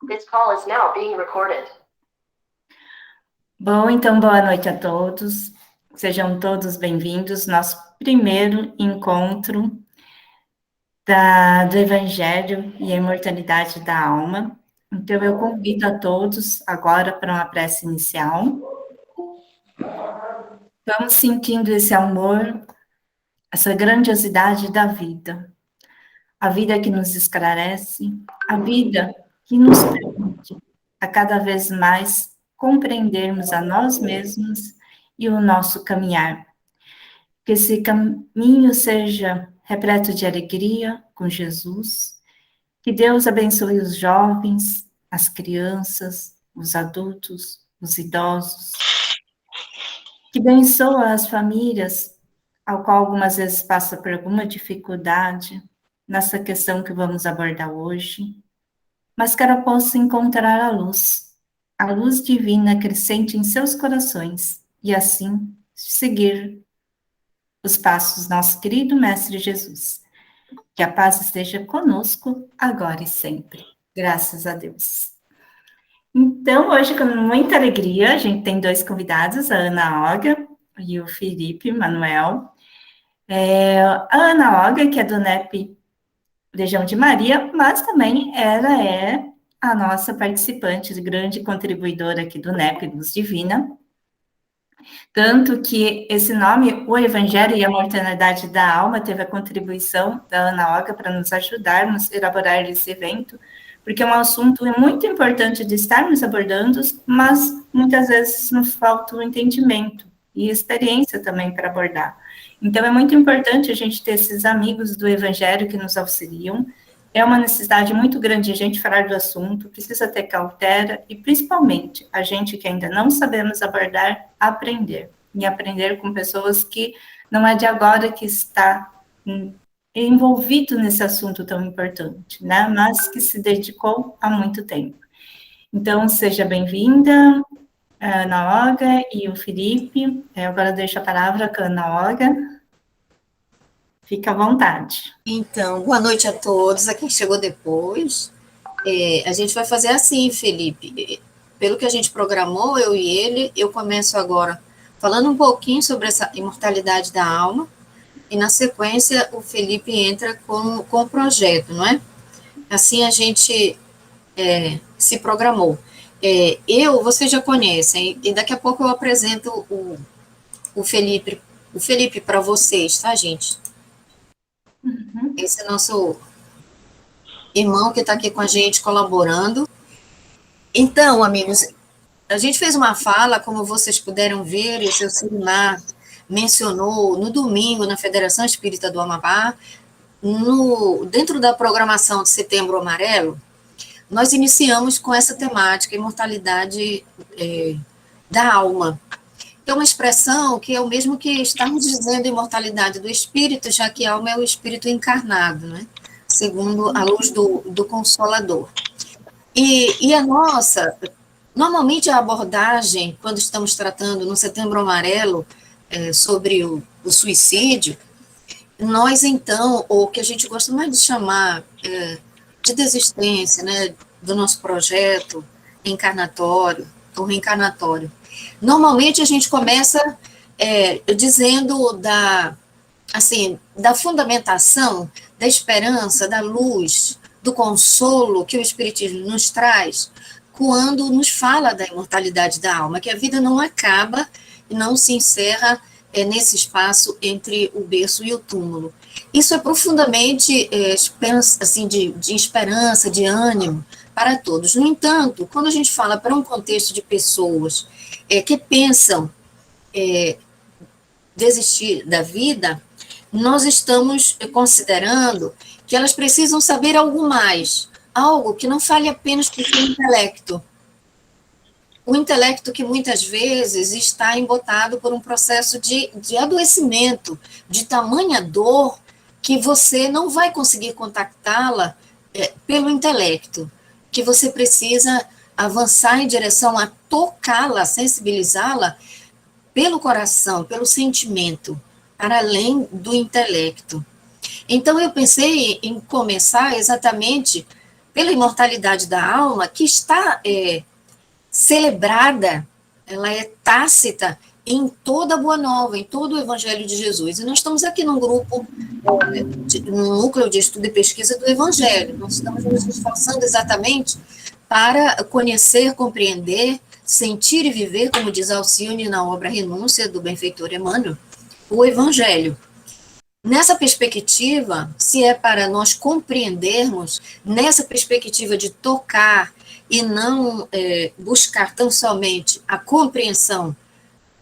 This call is now being recorded. Bom, então, boa noite a todos. Sejam todos bem-vindos ao nosso primeiro encontro do Evangelho e a Imortalidade da Alma. Então, eu convido a todos agora para uma prece inicial. Vamos sentindo esse amor, essa grandiosidade da vida. A vida que nos esclarece, a vida que nos permite a cada vez mais compreendermos a nós mesmos e o nosso caminhar. Que esse caminho seja repleto de alegria com Jesus. Que Deus abençoe os jovens, as crianças, os adultos, os idosos. Que abençoe as famílias, ao qual algumas vezes passa por alguma dificuldade nessa questão que vamos abordar hoje, mas que ela possa encontrar a luz divina crescente em seus corações, e assim seguir os passos do nosso querido Mestre Jesus. Que a paz esteja conosco, agora e sempre. Graças a Deus. Então, hoje, com muita alegria, a gente tem dois convidados, a Ana Olga e o Felipe Manuel. A Ana Olga, que é do NEP Legião de Maria, mas também ela é a nossa participante, grande contribuidora aqui do NEP Luz Divina. Tanto que esse nome, o Evangelho e a Mortalidade da Alma, teve a contribuição da Ana Olga para nos ajudarmos a elaborar esse evento, porque é um assunto muito importante de estarmos abordando, mas muitas vezes nos falta o entendimento e experiência também para abordar. Então, é muito importante a gente ter esses amigos do Evangelho que nos auxiliam. É uma necessidade muito grande a gente falar do assunto, precisa ter cautela e, principalmente, a gente que ainda não sabemos abordar, aprender. E aprender com pessoas que não é de agora que está envolvido nesse assunto tão importante, né? Mas que se dedicou há muito tempo. Então, seja bem-vinda, Ana Olga e o Felipe. Agora deixo a palavra com a Ana Olga. Fica à vontade. Então, boa noite a todos, a quem chegou depois. A gente vai fazer assim, Felipe. Pelo que a gente programou, eu e ele, eu começo agora falando um pouquinho sobre essa imortalidade da alma, e na sequência o Felipe entra com o projeto, não é? Assim a gente se programou. Vocês já conhecem, e daqui a pouco eu apresento o Felipe para vocês, tá, gente? Uhum. Esse é nosso irmão que está aqui com a gente, colaborando. Então, amigos, a gente fez uma fala, como vocês puderam ver, e o seu Sirimar mencionou no domingo, na Federação Espírita do Amapá, dentro da programação de Setembro Amarelo, nós iniciamos com essa temática, imortalidade da alma. É uma expressão que é o mesmo que estamos dizendo imortalidade do espírito, já que a alma é o espírito encarnado, né? Segundo a luz do Consolador. E a nossa, normalmente a abordagem, quando estamos tratando no Setembro Amarelo, sobre o suicídio, nós então, ou o que a gente gosta mais de chamar de desistência, né, do nosso projeto encarnatório, ou reencarnatório, normalmente a gente começa dizendo da fundamentação, da esperança, da luz, do consolo que o Espiritismo nos traz, quando nos fala da imortalidade da alma, que a vida não acaba e não se encerra nesse espaço entre o berço e o túmulo. Isso é profundamente de esperança, de ânimo para todos. No entanto, quando a gente fala para um contexto de pessoas que pensam desistir da vida, nós estamos considerando que elas precisam saber algo mais, algo que não fale apenas para o intelecto. O intelecto que muitas vezes está embotado por um processo de adoecimento, de tamanha dor, que você não vai conseguir contactá-la pelo intelecto, que você precisa avançar em direção a tocá-la, sensibilizá-la pelo coração, pelo sentimento, para além do intelecto. Então, eu pensei em começar exatamente pela imortalidade da alma, que está celebrada, ela é tácita em toda a Boa Nova, em todo o Evangelho de Jesus. E nós estamos aqui num grupo, num núcleo de estudo e pesquisa do Evangelho. Nós estamos nos esforçando exatamente para conhecer, compreender, sentir e viver, como diz Alcione na obra Renúncia, do benfeitor Emmanuel, o Evangelho. Nessa perspectiva, se é para nós compreendermos, nessa perspectiva de tocar e não buscar tão somente a compreensão,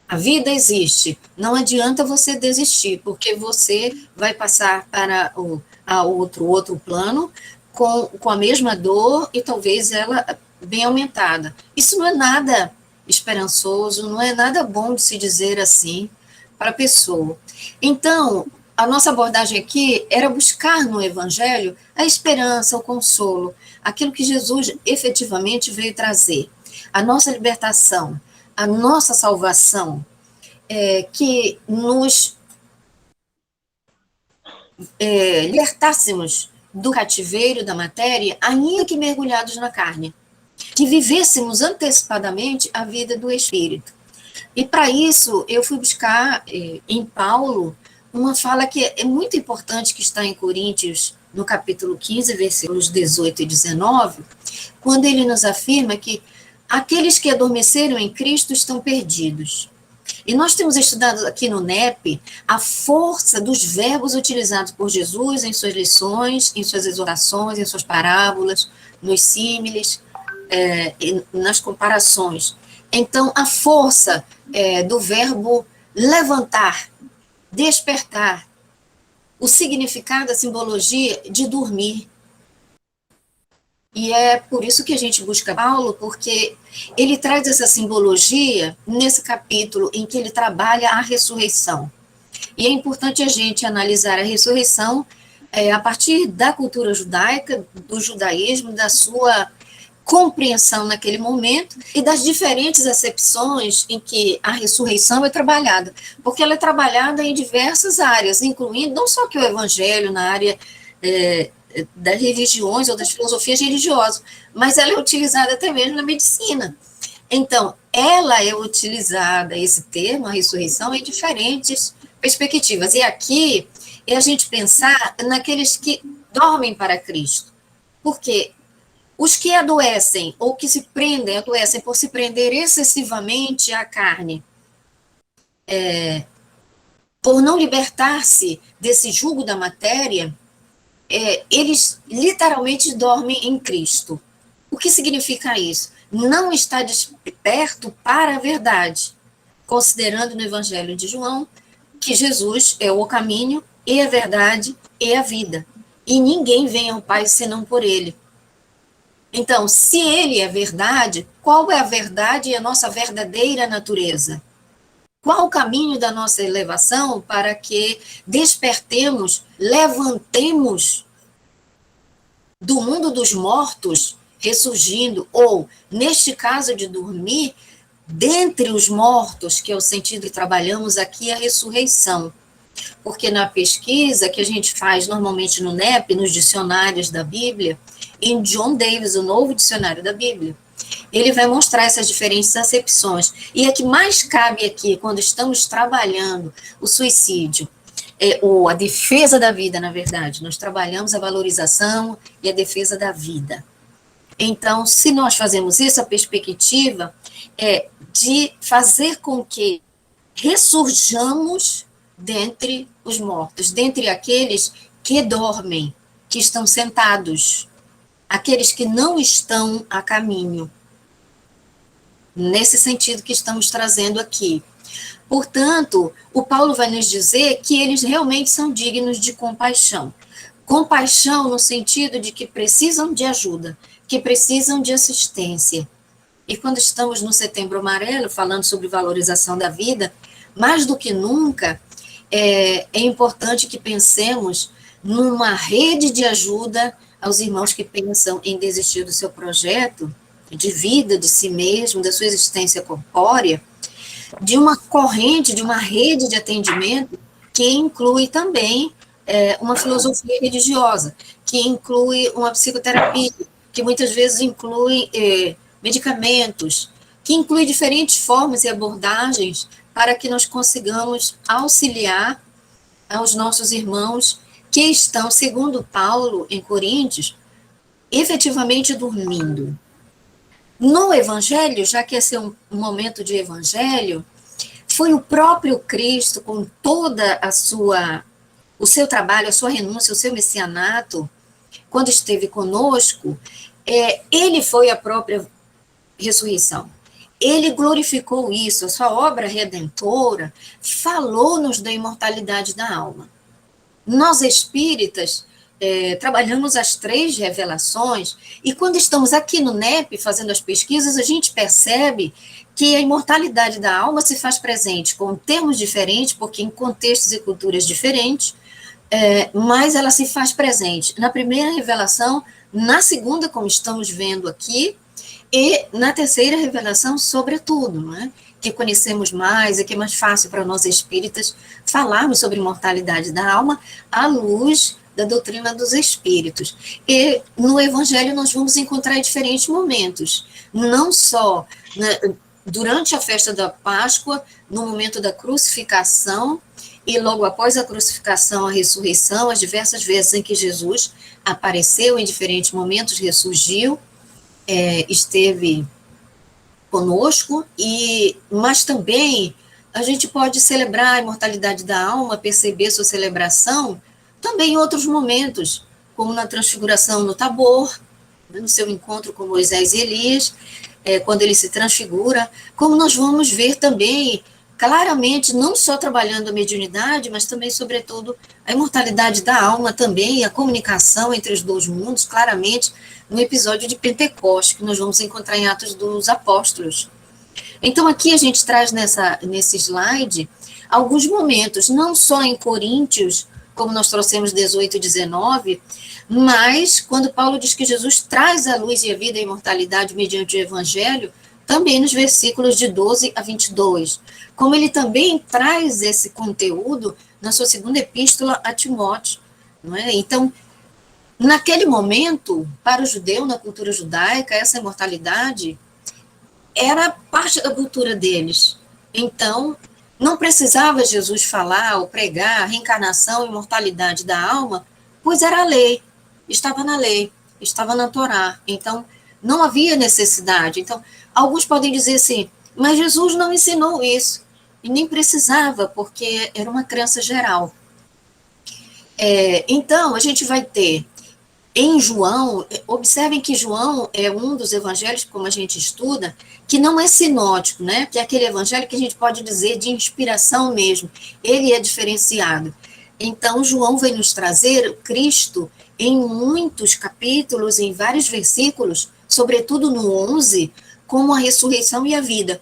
a vida existe, não adianta você desistir, porque você vai passar para outro plano com a mesma dor e talvez ela bem aumentada. Isso não é nada esperançoso, não é nada bom de se dizer assim para a pessoa. Então, a nossa abordagem aqui era buscar no Evangelho a esperança, o consolo, aquilo que Jesus efetivamente veio trazer, a nossa libertação, a nossa salvação, que nos libertássemos do cativeiro da matéria, ainda que mergulhados na carne, que vivêssemos antecipadamente a vida do Espírito. E para isso, eu fui buscar em Paulo uma fala que é muito importante, que está em Coríntios, no capítulo 15, versículos 18 e 19, quando ele nos afirma que aqueles que adormeceram em Cristo estão perdidos. E nós temos estudado aqui no NEP a força dos verbos utilizados por Jesus em suas lições, em suas exortações, em suas parábolas, nos símiles, nas comparações. Então, a força do verbo levantar, despertar, o significado, a simbologia de dormir. E é por isso que a gente busca Paulo, porque ele traz essa simbologia nesse capítulo em que ele trabalha a ressurreição. E é importante a gente analisar a ressurreição a partir da cultura judaica, do judaísmo, da sua compreensão naquele momento e das diferentes acepções em que a ressurreição é trabalhada, porque ela é trabalhada em diversas áreas, incluindo não só que o evangelho na área das religiões ou das filosofias religiosas, mas ela é utilizada até mesmo na medicina. Então, ela é utilizada, esse termo, a ressurreição, em diferentes perspectivas. E aqui é a gente pensar naqueles que dormem para Cristo, porque os que adoecem ou que se prendem, adoecem por se prender excessivamente à carne, por não libertar-se desse jugo da matéria, eles literalmente dormem em Cristo. O que significa isso? Não está desperto para a verdade, considerando no Evangelho de João que Jesus é o caminho e a verdade e a vida, e ninguém vem ao Pai senão por ele. Então, se ele é verdade, qual é a verdade e a nossa verdadeira natureza? Qual o caminho da nossa elevação para que despertemos, levantemos do mundo dos mortos, ressurgindo, ou, neste caso de dormir, dentre os mortos, que é o sentido que trabalhamos aqui, a ressurreição. Porque na pesquisa que a gente faz normalmente no NEP, nos dicionários da Bíblia, em John Davis, o novo dicionário da Bíblia, ele vai mostrar essas diferentes acepções. E a que mais cabe aqui, quando estamos trabalhando o suicídio, ou a defesa da vida, na verdade, nós trabalhamos a valorização e a defesa da vida. Então, se nós fazemos isso, a perspectiva é de fazer com que ressurjamos dentre os mortos, dentre aqueles que dormem, que estão sentados, aqueles que não estão a caminho, nesse sentido que estamos trazendo aqui. Portanto, o Paulo vai nos dizer que eles realmente são dignos de compaixão. Compaixão no sentido de que precisam de ajuda, que precisam de assistência. E quando estamos no Setembro Amarelo, falando sobre valorização da vida, mais do que nunca, é importante que pensemos numa rede de ajuda aos irmãos que pensam em desistir do seu projeto de vida, de si mesmo, da sua existência corpórea, de uma corrente, de uma rede de atendimento que inclui também uma filosofia religiosa, que inclui uma psicoterapia, que muitas vezes inclui medicamentos, que inclui diferentes formas e abordagens para que nós consigamos auxiliar aos nossos irmãos que estão, segundo Paulo, em Coríntios, efetivamente dormindo. No Evangelho, já que esse é um momento de Evangelho, foi o próprio Cristo, com toda o seu trabalho, a sua renúncia, o seu messianato, quando esteve conosco, ele foi a própria ressurreição. Ele glorificou isso, a sua obra redentora falou-nos da imortalidade da alma. Nós espíritas trabalhamos as 3 revelações, e quando estamos aqui no NEP fazendo as pesquisas, a gente percebe que a imortalidade da alma se faz presente com termos diferentes, porque em contextos e culturas diferentes, mas ela se faz presente na primeira revelação, na segunda, como estamos vendo aqui, e na terceira revelação, sobretudo, né, que conhecemos mais e que é mais fácil para nós espíritas falarmos sobre imortalidade da alma à luz da doutrina dos espíritos. E no Evangelho nós vamos encontrar diferentes momentos, não só durante a festa da Páscoa, no momento da crucificação, e logo após a crucificação, a ressurreição, as diversas vezes em que Jesus apareceu em diferentes momentos, ressurgiu, esteve conosco, mas também a gente pode celebrar a imortalidade da alma, perceber sua celebração, também em outros momentos, como na transfiguração no Tabor, no seu encontro com Moisés e Elias, quando ele se transfigura, como nós vamos ver também, claramente, não só trabalhando a mediunidade, mas também, sobretudo, a imortalidade da alma também, a comunicação entre os 2 mundos, claramente, no episódio de Pentecostes, que nós vamos encontrar em Atos dos Apóstolos. Então, aqui a gente traz nesse slide alguns momentos, não só em Coríntios, como nós trouxemos 18 e 19, mas quando Paulo diz que Jesus traz a luz e a vida e a imortalidade mediante o Evangelho, também nos versículos de 12 a 22, como ele também traz esse conteúdo na sua segunda epístola a Timóteo, não é? Então, naquele momento, para o judeu, na cultura judaica, essa imortalidade era parte da cultura deles. Então, não precisava Jesus falar ou pregar a reencarnação e imortalidade da alma, pois era a lei, estava na lei, estava na Torá. Então, não havia necessidade. Então, alguns podem dizer assim, mas Jesus não ensinou isso, e nem precisava, porque era uma crença geral. Então, a gente vai ter em João, observem que João é um dos evangelhos, como a gente estuda, que não é sinótico, né? Que é aquele evangelho que a gente pode dizer de inspiração mesmo. Ele é diferenciado. Então, João vem nos trazer Cristo em muitos capítulos, em vários versículos, sobretudo no 11, como a ressurreição e a vida.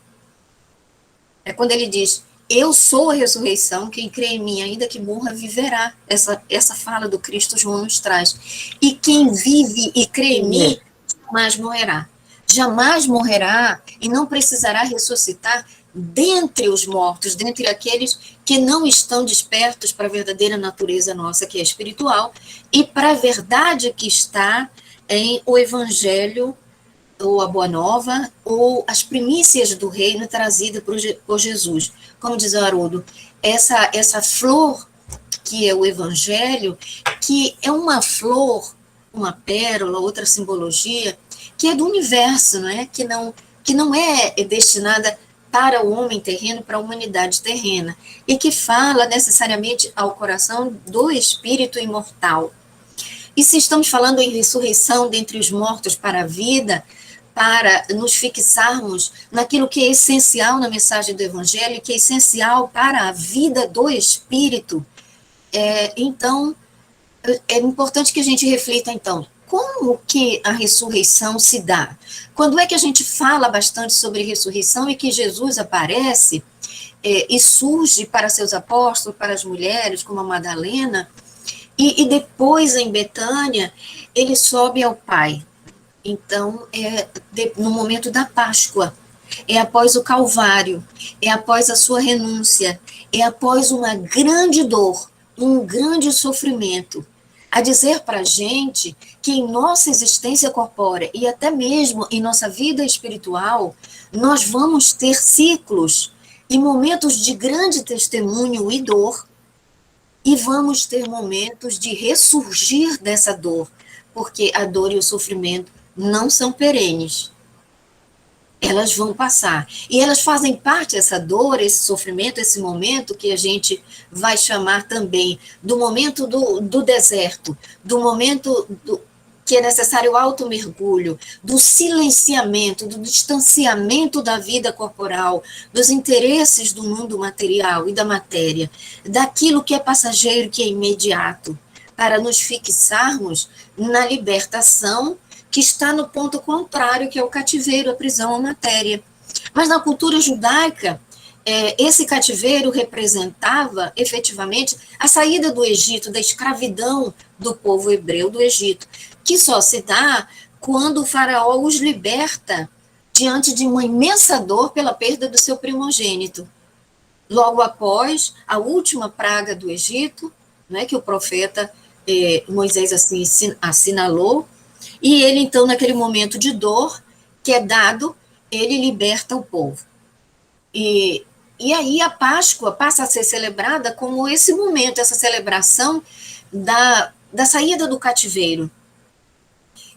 É quando ele diz, eu sou a ressurreição, quem crê em mim, ainda que morra, viverá. Essa fala do Cristo João nos traz. E quem vive e crê em mim, jamais morrerá. Jamais morrerá e não precisará ressuscitar dentre os mortos, dentre aqueles que não estão despertos para a verdadeira natureza nossa, que é espiritual, e para a verdade que está em o Evangelho, ou a Boa Nova, ou as primícias do reino trazida por Jesus. Como diz o Haroldo, essa flor que é o Evangelho, que é uma flor, uma pérola, outra simbologia, que é do universo, não é? Que não é destinada para o homem terreno, para a humanidade terrena, e que fala necessariamente ao coração do espírito imortal. E se estamos falando em ressurreição dentre os mortos para a vida, para nos fixarmos naquilo que é essencial na mensagem do Evangelho, que é essencial para a vida do Espírito, então, é importante que a gente reflita, então, como que a ressurreição se dá? Quando é que a gente fala bastante sobre ressurreição e que Jesus aparece e surge para seus apóstolos, para as mulheres, como a Madalena, e depois, em Betânia, ele sobe ao Pai. Então, no momento da Páscoa, é após o Calvário, é após a sua renúncia, é após uma grande dor, um grande sofrimento. a dizer para a gente que em nossa existência corpórea e até mesmo em nossa vida espiritual, nós vamos ter ciclos e momentos de grande testemunho e dor, e vamos ter momentos de ressurgir dessa dor, porque a dor e o sofrimento não são perenes. Elas vão passar. E elas fazem parte, essa dor, esse sofrimento, esse momento que a gente vai chamar também do momento do deserto, do momento que é necessário alto mergulho, do silenciamento, do distanciamento da vida corporal, dos interesses do mundo material e da matéria, daquilo que é passageiro, que é imediato, para nos fixarmos na libertação que está no ponto contrário, que é o cativeiro, a prisão, a matéria. Mas na cultura judaica, esse cativeiro representava, efetivamente, a saída do Egito, da escravidão do povo hebreu do Egito, que só se dá quando o faraó os liberta diante de uma imensa dor pela perda do seu primogênito. Logo após a última praga do Egito, né, que o profeta Moisés assim assinalou, e ele, então, naquele momento de dor que é dado, ele liberta o povo. E aí a Páscoa passa a ser celebrada como esse momento, essa celebração da saída do cativeiro.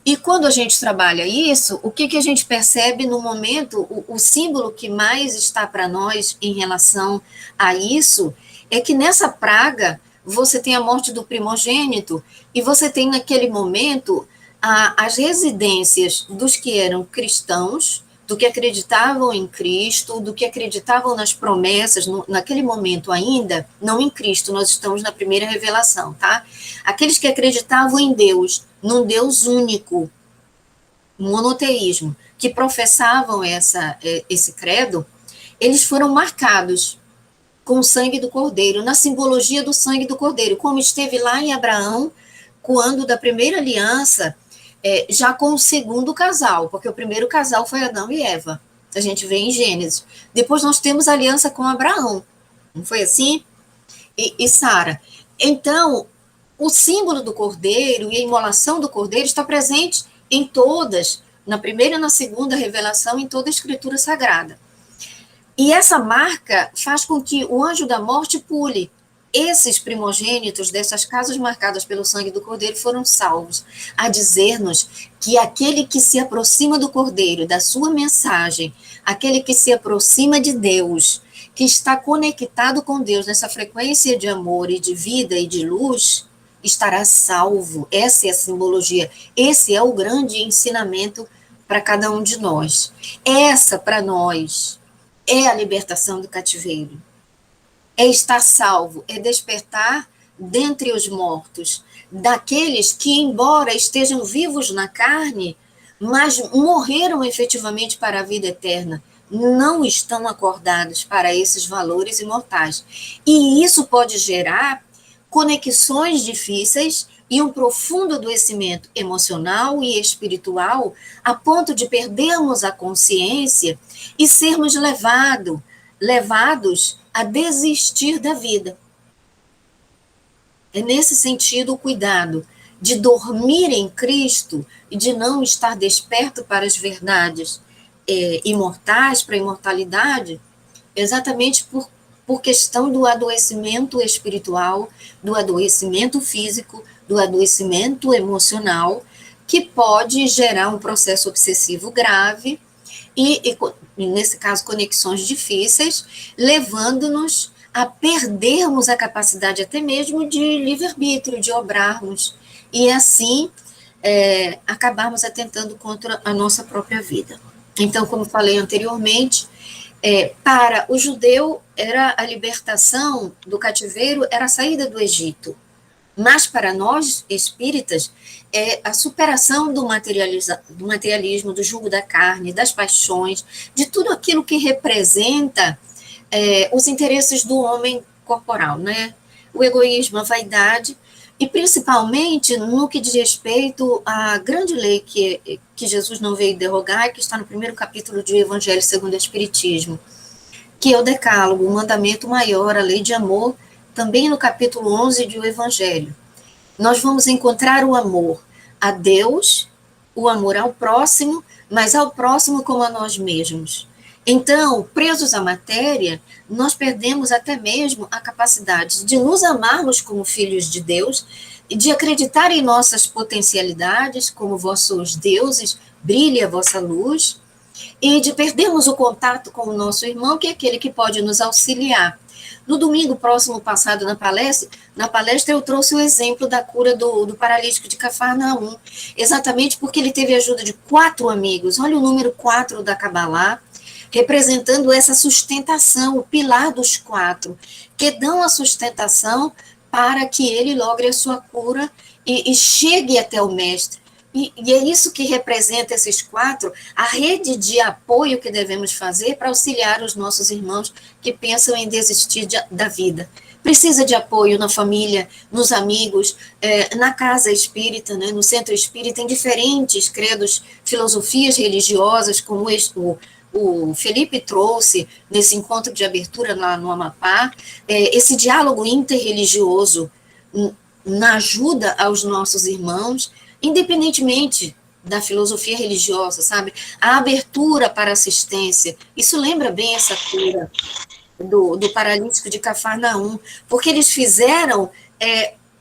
E quando a gente trabalha isso, o que a gente percebe no momento, o símbolo que mais está para nós em relação a isso, é que nessa praga você tem a morte do primogênito e você tem naquele momento as residências dos que eram cristãos, do que acreditavam em Cristo, do que acreditavam nas promessas, naquele momento ainda, não em Cristo, nós estamos na primeira revelação, tá? Aqueles que acreditavam em Deus, num Deus único, monoteísmo, que professavam esse credo, eles foram marcados com o sangue do Cordeiro, na simbologia do sangue do Cordeiro, como esteve lá em Abraão, quando da primeira aliança, já com o segundo casal, porque o primeiro casal foi Adão e Eva, a gente vê em Gênesis. Depois nós temos a aliança com Abraão, não foi assim? E Sara. Então, o símbolo do Cordeiro e a imolação do Cordeiro está presente em todas, na primeira e na segunda revelação, em toda a Escritura Sagrada. E essa marca faz com que o anjo da morte pule. Esses primogênitos dessas casas marcadas pelo sangue do Cordeiro foram salvos, a dizer-nos que aquele que se aproxima do Cordeiro, da sua mensagem, aquele que se aproxima de Deus, que está conectado com Deus nessa frequência de amor e de vida e de luz, estará salvo. Essa é a simbologia, esse é o grande ensinamento para cada um de nós. Essa, para nós, é a libertação do cativeiro. É estar salvo, é despertar dentre os mortos, daqueles que, embora estejam vivos na carne, mas morreram efetivamente para a vida eterna, não estão acordados para esses valores imortais. E isso pode gerar conexões difíceis e um profundo adoecimento emocional e espiritual, a ponto de perdermos a consciência e sermos levados a desistir da vida. É nesse sentido o cuidado de dormir em Cristo e de não estar desperto para as verdades imortais, para a imortalidade, exatamente por questão do adoecimento espiritual, do adoecimento físico, do adoecimento emocional, que pode gerar um processo obsessivo grave e nesse caso, conexões difíceis, levando-nos a perdermos a capacidade até mesmo de livre-arbítrio, de obrarmos, e assim acabarmos atentando contra a nossa própria vida. Então, como falei anteriormente, para o judeu, a libertação do cativeiro era a saída do Egito. Mas para nós, espíritas, é a superação do materialismo, do jugo da carne, das paixões, de tudo aquilo que representa os interesses do homem corporal, né? O egoísmo, a vaidade, e principalmente no que diz respeito à grande lei que Jesus não veio derrogar, que está no primeiro capítulo do Evangelho segundo o Espiritismo, que é o decálogo, o mandamento maior, a lei de amor, também no capítulo 11 do Evangelho. nós vamos encontrar o amor a Deus, o amor ao próximo, mas ao próximo como a nós mesmos. Então, presos à matéria, nós perdemos até mesmo a capacidade de nos amarmos como filhos de Deus, e de acreditar em nossas potencialidades, como vossos deuses, brilhe a vossa luz, e de perdermos o contato com o nosso irmão, que é aquele que pode nos auxiliar. No domingo próximo passado, na palestra eu trouxe o exemplo da cura do paralítico de Cafarnaum, exatamente porque ele teve a ajuda de 4 amigos. Olha o número 4 da Cabalá, representando essa sustentação, o pilar dos 4, que dão a sustentação para que ele logre a sua cura e chegue até o mestre. E é isso que representa esses 4, a rede de apoio que devemos fazer para auxiliar os nossos irmãos que pensam em desistir da vida. Precisa de apoio na família, nos amigos, na casa espírita, né, no centro espírita, em diferentes credos, filosofias religiosas, como o Felipe trouxe nesse encontro de abertura lá no Amapá, esse diálogo interreligioso na ajuda aos nossos irmãos, independentemente da filosofia religiosa, sabe? A abertura para assistência, isso lembra bem essa cura do paralítico de Cafarnaum, porque eles fizeram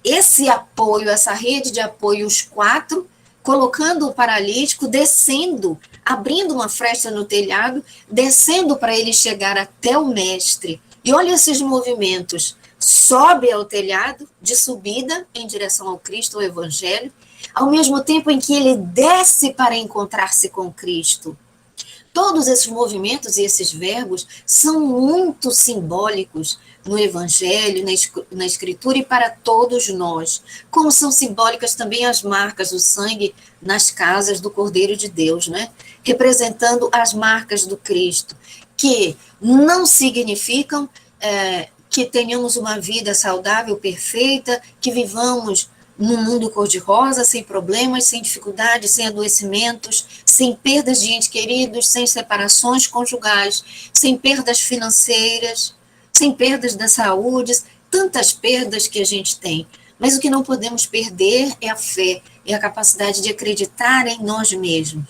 esse apoio, essa rede de apoio, os 4, colocando o paralítico, descendo, abrindo uma fresta no telhado, descendo para ele chegar até o mestre. E olha esses movimentos, sobe ao telhado, de subida em direção ao Cristo, ao Evangelho, ao mesmo tempo em que ele desce para encontrar-se com Cristo. Todos esses movimentos e esses verbos são muito simbólicos no Evangelho, na Escritura e para todos nós, como são simbólicas também as marcas do sangue nas casas do Cordeiro de Deus, né? Representando as marcas do Cristo, que não significam que tenhamos uma vida saudável, perfeita, que vivamos num mundo cor-de-rosa, sem problemas, sem dificuldades, sem adoecimentos, sem perdas de entes queridos, sem separações conjugais, sem perdas financeiras, sem perdas da saúde, tantas perdas que a gente tem. Mas o que não podemos perder é a fé, é a capacidade de acreditar em nós mesmos,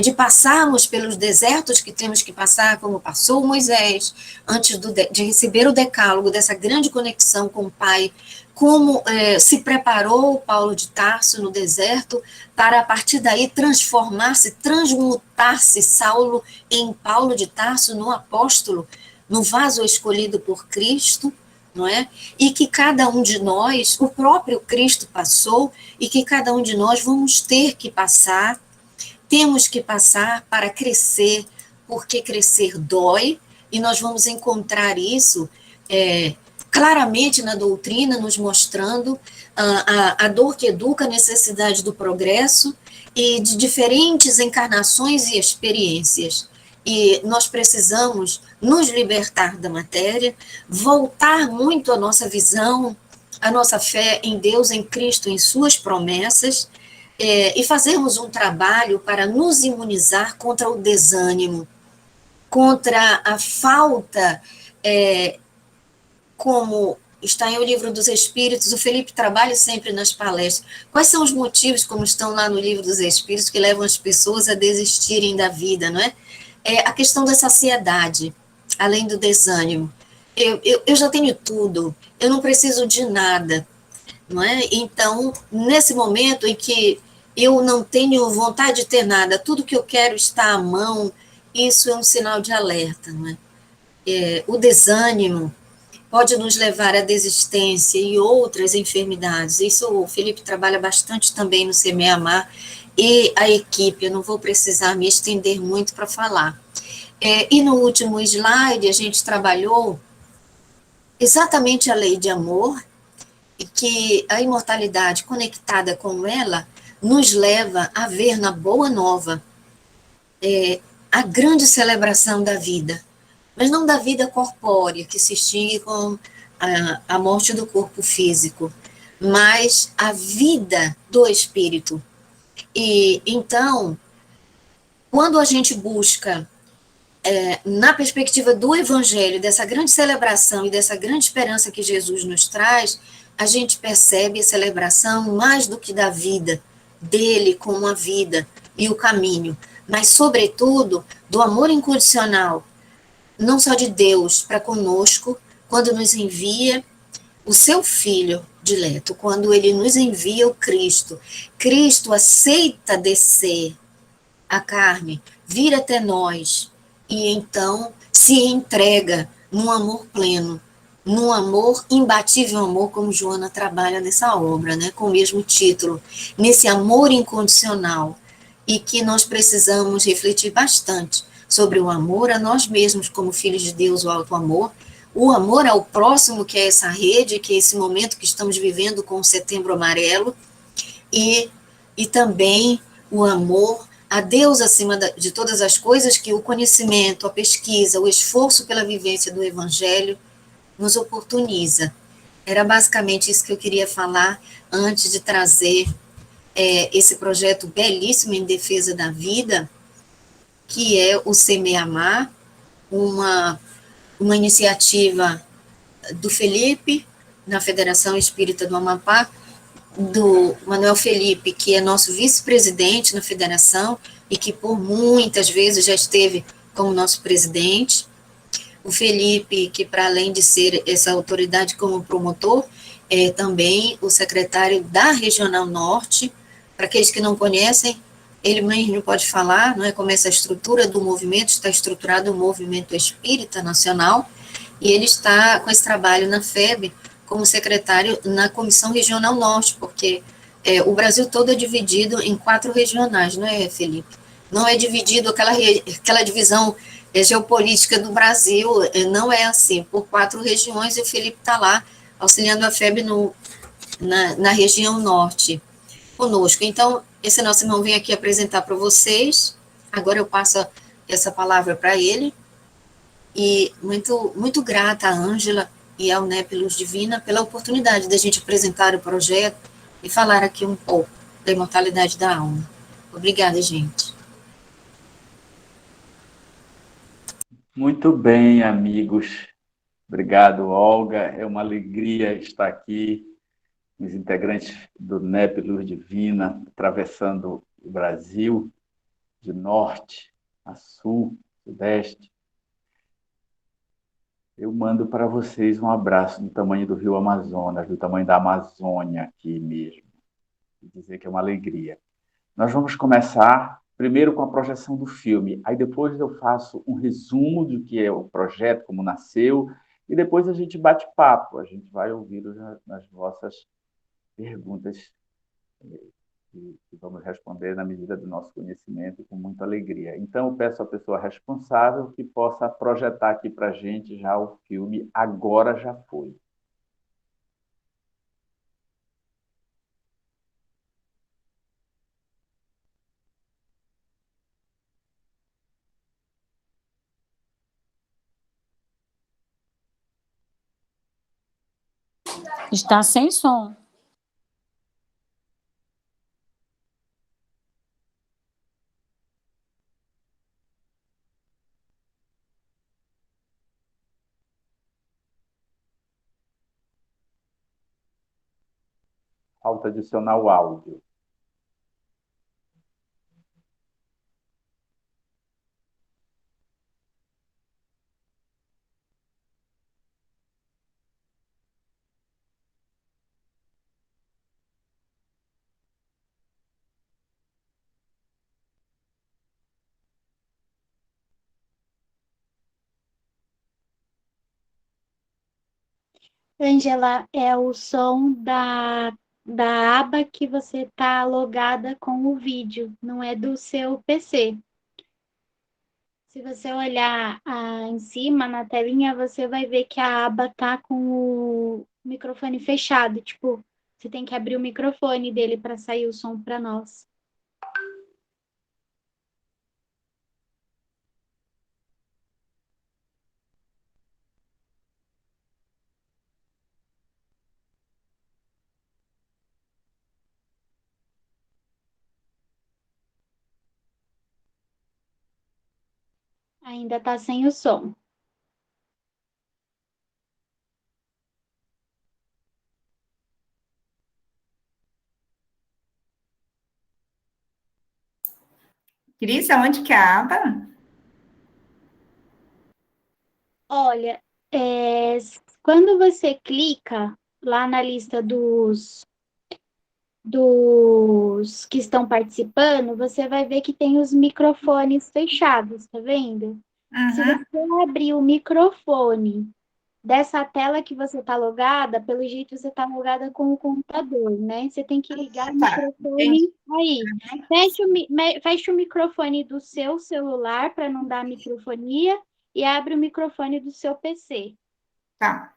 de passarmos pelos desertos que temos que passar, como passou Moisés, antes de receber o decálogo, dessa grande conexão com o Pai, como se preparou Paulo de Tarso no deserto para, a partir daí, transformar-se, transmutar-se Saulo em Paulo de Tarso, no apóstolo, no vaso escolhido por Cristo, não é? E que cada um de nós, o próprio Cristo passou, e que cada um de nós vamos ter que passar, temos que passar para crescer, porque crescer dói, e nós vamos encontrar isso claramente na doutrina, nos mostrando a dor que educa, a necessidade do progresso e de diferentes encarnações e experiências. E nós precisamos nos libertar da matéria, voltar muito a nossa visão, a nossa fé em Deus, em Cristo, em suas promessas, e fazermos um trabalho para nos imunizar contra o desânimo, contra a falta, como está em O Livro dos Espíritos, o Felipe trabalha sempre nas palestras. Quais são os motivos, como estão lá no Livro dos Espíritos, que levam as pessoas a desistirem da vida, não é? A questão da saciedade, além do desânimo. Eu já tenho tudo, eu não preciso de nada, não é? Então, nesse momento em que eu não tenho vontade de ter nada, tudo que eu quero está à mão, isso é um sinal de alerta, não é? O desânimo pode nos levar à desistência e outras enfermidades. Isso o Felipe trabalha bastante também no Semear Amar, e a equipe, eu não vou precisar me estender muito para falar. E no último slide, a gente trabalhou exatamente a lei de amor, e que a imortalidade conectada com ela nos leva a ver na Boa Nova a grande celebração da vida, mas não da vida corpórea, que se extingue com a morte do corpo físico, mas a vida do espírito. E então, quando a gente busca na perspectiva do Evangelho, dessa grande celebração e dessa grande esperança que Jesus nos traz, a gente percebe a celebração mais do que da vida, dele como a vida e o caminho, mas, sobretudo, do amor incondicional, não só de Deus para conosco, quando nos envia o seu Filho dileto, quando ele nos envia o Cristo. Cristo aceita descer a carne, vir até nós, e então se entrega num amor pleno, num amor imbatível, amor, como Joana trabalha nessa obra, né, com o mesmo título, nesse amor incondicional, e que nós precisamos refletir bastante sobre o amor a nós mesmos, como filhos de Deus, o amor ao próximo, que é essa rede, que é esse momento que estamos vivendo com o Setembro Amarelo, e, e também o amor a Deus acima de todas as coisas, que o conhecimento, a pesquisa, o esforço pela vivência do Evangelho nos oportuniza. Era basicamente isso que eu queria falar antes de trazer esse projeto belíssimo em defesa da vida, que é o Semear, uma iniciativa do Felipe, na Federação Espírita do Amapá, do Manuel Felipe, que é nosso vice-presidente na federação e que por muitas vezes já esteve como nosso presidente. O Felipe, que para além de ser essa autoridade como promotor, é também o secretário da Regional Norte. Para aqueles que não conhecem, ele mesmo pode falar, não é, como essa estrutura do movimento está estruturado o Movimento Espírita Nacional, e ele está com esse trabalho na FEB como secretário na Comissão Regional Norte, porque o Brasil todo é dividido em 4 regionais, não é, Felipe? Não é dividido aquela divisão geopolítica do Brasil, não é assim, por 4 regiões, e o Felipe está lá auxiliando a FEB na região norte conosco. Então, esse nosso irmão vem aqui apresentar para vocês. Agora eu passo essa palavra para ele. E muito, muito grata a Ângela e ao NEP Luz Divina pela oportunidade de a gente apresentar o projeto e falar aqui um pouco da imortalidade da alma. Obrigada, gente. Muito bem, amigos. Obrigado, Olga. É uma alegria estar aqui, os integrantes do NEP Luz Divina, atravessando o Brasil, de norte a sul, sudeste. Eu mando para vocês um abraço do tamanho do Rio Amazonas, do tamanho da Amazônia aqui mesmo. E dizer que é uma alegria. Nós vamos começar primeiro com a projeção do filme, aí depois eu faço um resumo do que é o projeto, como nasceu, e depois a gente bate papo, a gente vai ouvir nas vossas perguntas que vamos responder na medida do nosso conhecimento com muita alegria. Então, eu peço à pessoa responsável que possa projetar aqui para a gente já o filme Agora Já Foi. Está sem som. Falta adicionar o áudio. Angela, é o som da aba que você está logada com o vídeo, não é do seu PC. Se você olhar em cima na telinha, você vai ver que a aba tá com o microfone fechado. Tipo, você tem que abrir o microfone dele para sair o som para nós. Ainda tá sem o som. Cris, aonde que é a aba? Olha, quando você clica lá na lista dos que estão participando, você vai ver que tem os microfones fechados, tá vendo? Se Uhum. você abrir o microfone dessa tela que você está logada, pelo jeito você está logada com o computador, né? Você tem que ligar o Tá, entendi. microfone aí. Fecha o microfone do seu celular para não dar microfonia e abre o microfone do seu PC. Tá.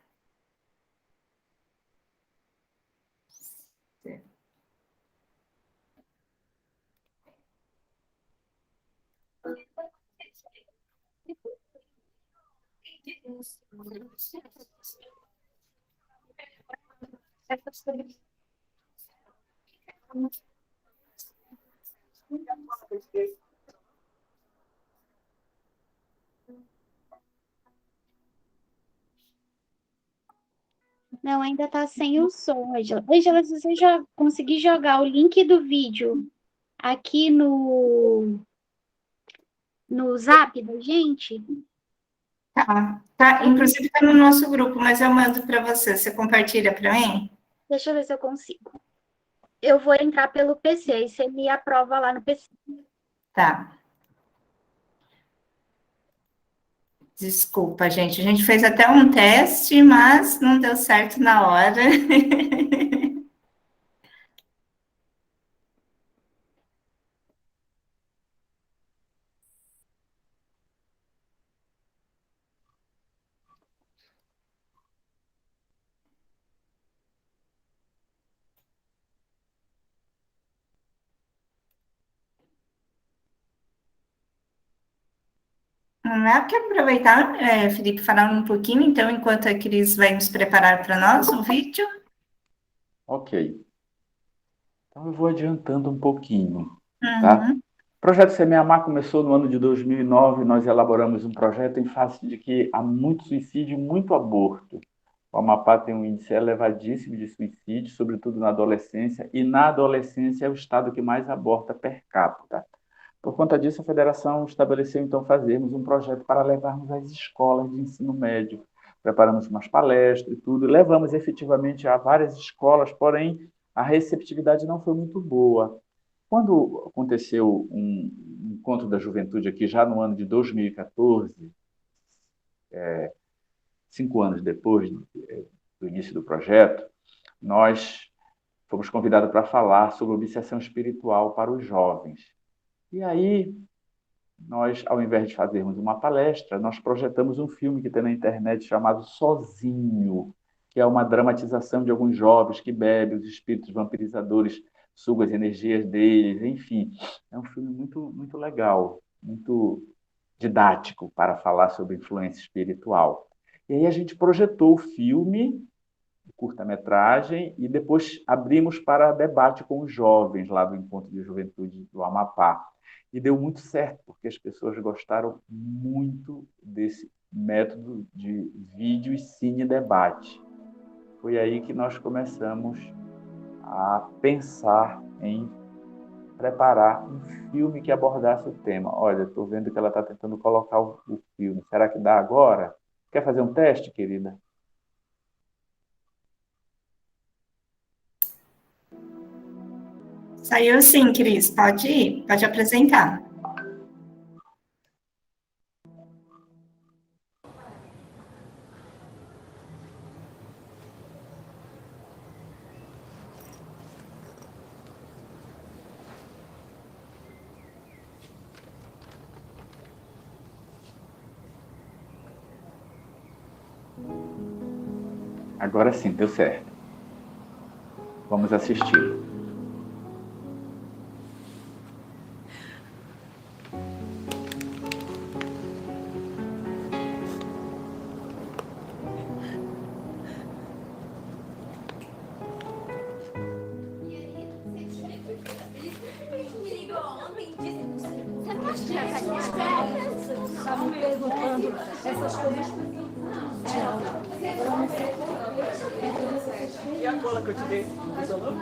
Não, ainda está sem o som, Angela. Angela, se você já conseguir jogar o link do vídeo aqui no Zap da gente, Tá, tá. Inclusive tá no nosso grupo, mas eu mando para você. Você compartilha para mim? deixa eu ver se eu consigo. Eu vou entrar pelo PC e você me aprova lá no PC. Tá. Desculpa, gente. A gente fez até um teste, mas não deu certo na hora. Quero aproveitar, Felipe, falar um pouquinho, então, enquanto a Cris vai nos preparar para nós o vídeo. Ok. Então eu vou adiantando um pouquinho, tá? Uhum. O projeto Semear começou no ano de 2009. Nós elaboramos um projeto em face de que há muito suicídio e muito aborto. O Amapá tem um índice elevadíssimo de suicídio, sobretudo na adolescência, e na adolescência é o estado que mais aborta per capita. Por conta disso, a federação estabeleceu, então, fazermos um projeto para levarmos às escolas de ensino médio. Preparamos umas palestras e tudo, e levamos efetivamente a várias escolas, porém, a receptividade não foi muito boa. Quando aconteceu um encontro da juventude aqui, já no ano de 2014, 5 anos depois do início do projeto, nós fomos convidados para falar sobre obsessão espiritual para os jovens. E aí, nós, ao invés de fazermos uma palestra, nós projetamos um filme que tem na internet chamado Sozinho, que é uma dramatização de alguns jovens que bebem, os espíritos vampirizadores sugam as energias deles, enfim. É um filme muito, muito legal, muito didático para falar sobre influência espiritual. E aí a gente projetou o filme, curta-metragem, e depois abrimos para debate com os jovens lá do Encontro de Juventude do Amapá. E deu muito certo, porque as pessoas gostaram muito desse método de vídeo e cine-debate. Foi aí que nós começamos a pensar em preparar um filme que abordasse o tema. Olha, estou vendo que ela está tentando colocar o filme. Será que dá agora? Quer fazer um teste, querida? Saiu sim, Cris. Pode ir, pode apresentar. Agora sim, deu certo. Vamos assistir. vocês estavam perguntando essas coisas. E a cola que eu te dei? Funcionou?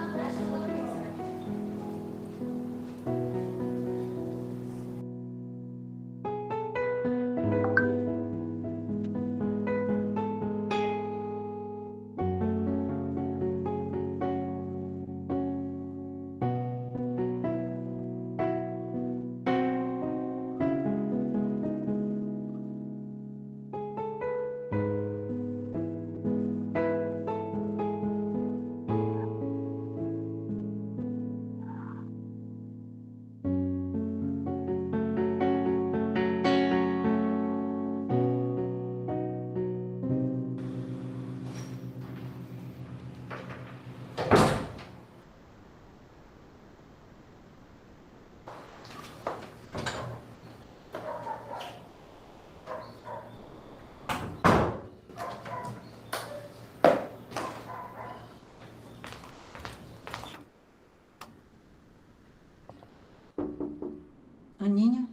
Aninha,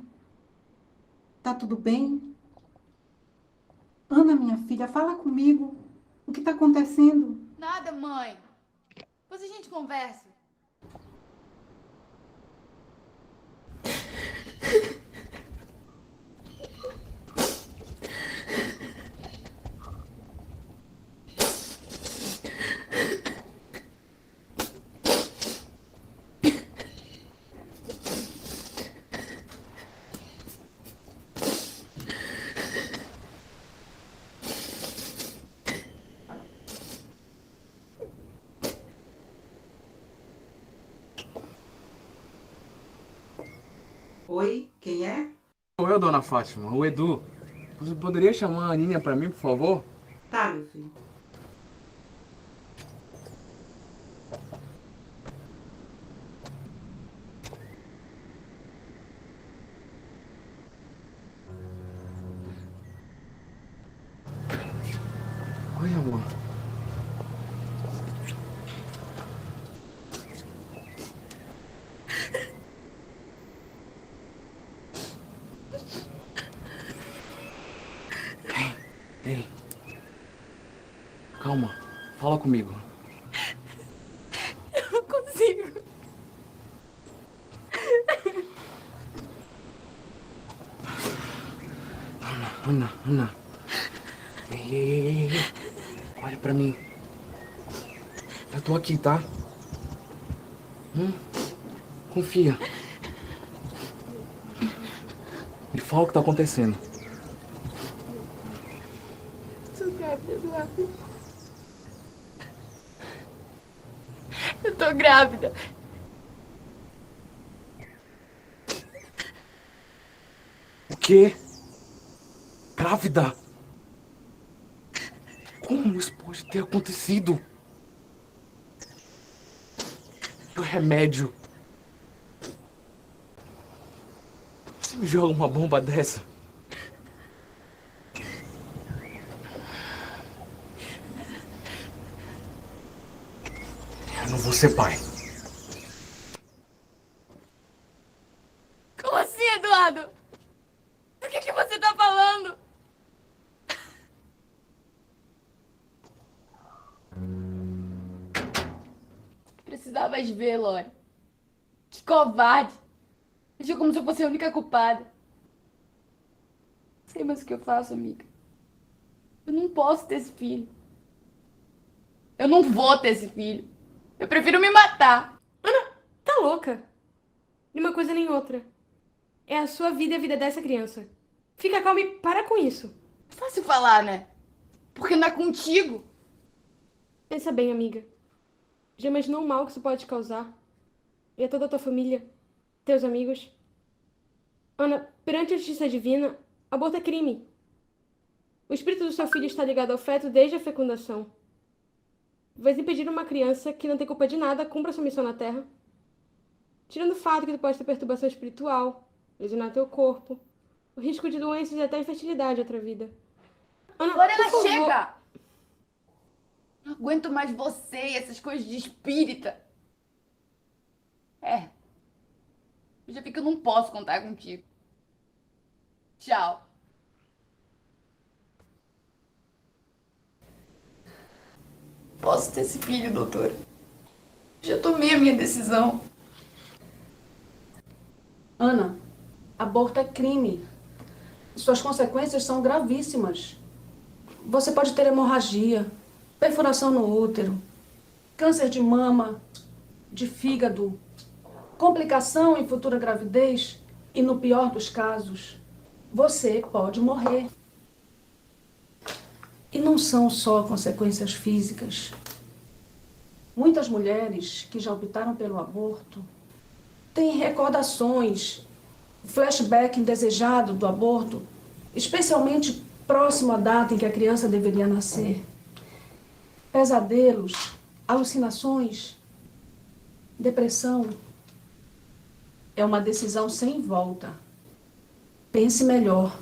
tá tudo bem? Ana, minha filha, fala comigo. O que tá acontecendo? Nada, mãe. Depois a gente conversa. Oi, quem é? Sou eu, dona Fátima, o Edu. Você poderia chamar a Aninha pra mim, por favor? Tá, meu filho. Oi, amor. Ei. Calma. Fala comigo. Eu não consigo. Ana. Ei. Olha pra mim. Eu tô aqui, tá? Confia. Me fala o que tá acontecendo. Tô grávida, Eduardo. Eu tô grávida. O quê? Grávida? Como isso pode ter acontecido? O remédio. Você me joga uma bomba dessa? Eu não vou ser pai. Como assim, Eduardo? Do que você tá falando? Precisavas ver, Lore. Que covarde. Agiu como se eu fosse a única culpada. Sei mais o que eu faço, amiga. Eu não posso ter esse filho. Eu não vou ter esse filho. Eu prefiro me matar. Tá louca? Nem uma coisa nem outra. É a sua vida e a vida dessa criança. Fica calma e para com isso. Fácil falar, né? Porque não é contigo. Pensa bem, amiga. Já imaginou o mal que isso pode te causar? E a toda a tua família? Teus amigos? Ana, perante a justiça divina, aborto é crime. O espírito do seu filho está ligado ao feto desde a fecundação. Vais impedir uma criança que não tem culpa de nada cumpra sua missão na Terra? Tirando o fato que tu pode ter perturbação espiritual, lesionar teu corpo, o risco de doenças e até infertilidade outra vida. Ana, Lorena, por favor. chega! Não aguento mais você e essas coisas de espírita. Eu já vi que eu não posso contar contigo. Tchau. Posso ter esse filho, doutora? Já tomei a minha decisão. Ana, aborto é crime. Suas consequências são gravíssimas. Você pode ter hemorragia, perfuração no útero, câncer de mama, de fígado, complicação em futura gravidez e, no pior dos casos, você pode morrer. E não são só consequências físicas. Muitas mulheres que já optaram pelo aborto têm recordações, flashback indesejado do aborto, especialmente próximo à data em que a criança deveria nascer. Pesadelos, alucinações, depressão. É uma decisão sem volta. Pense melhor.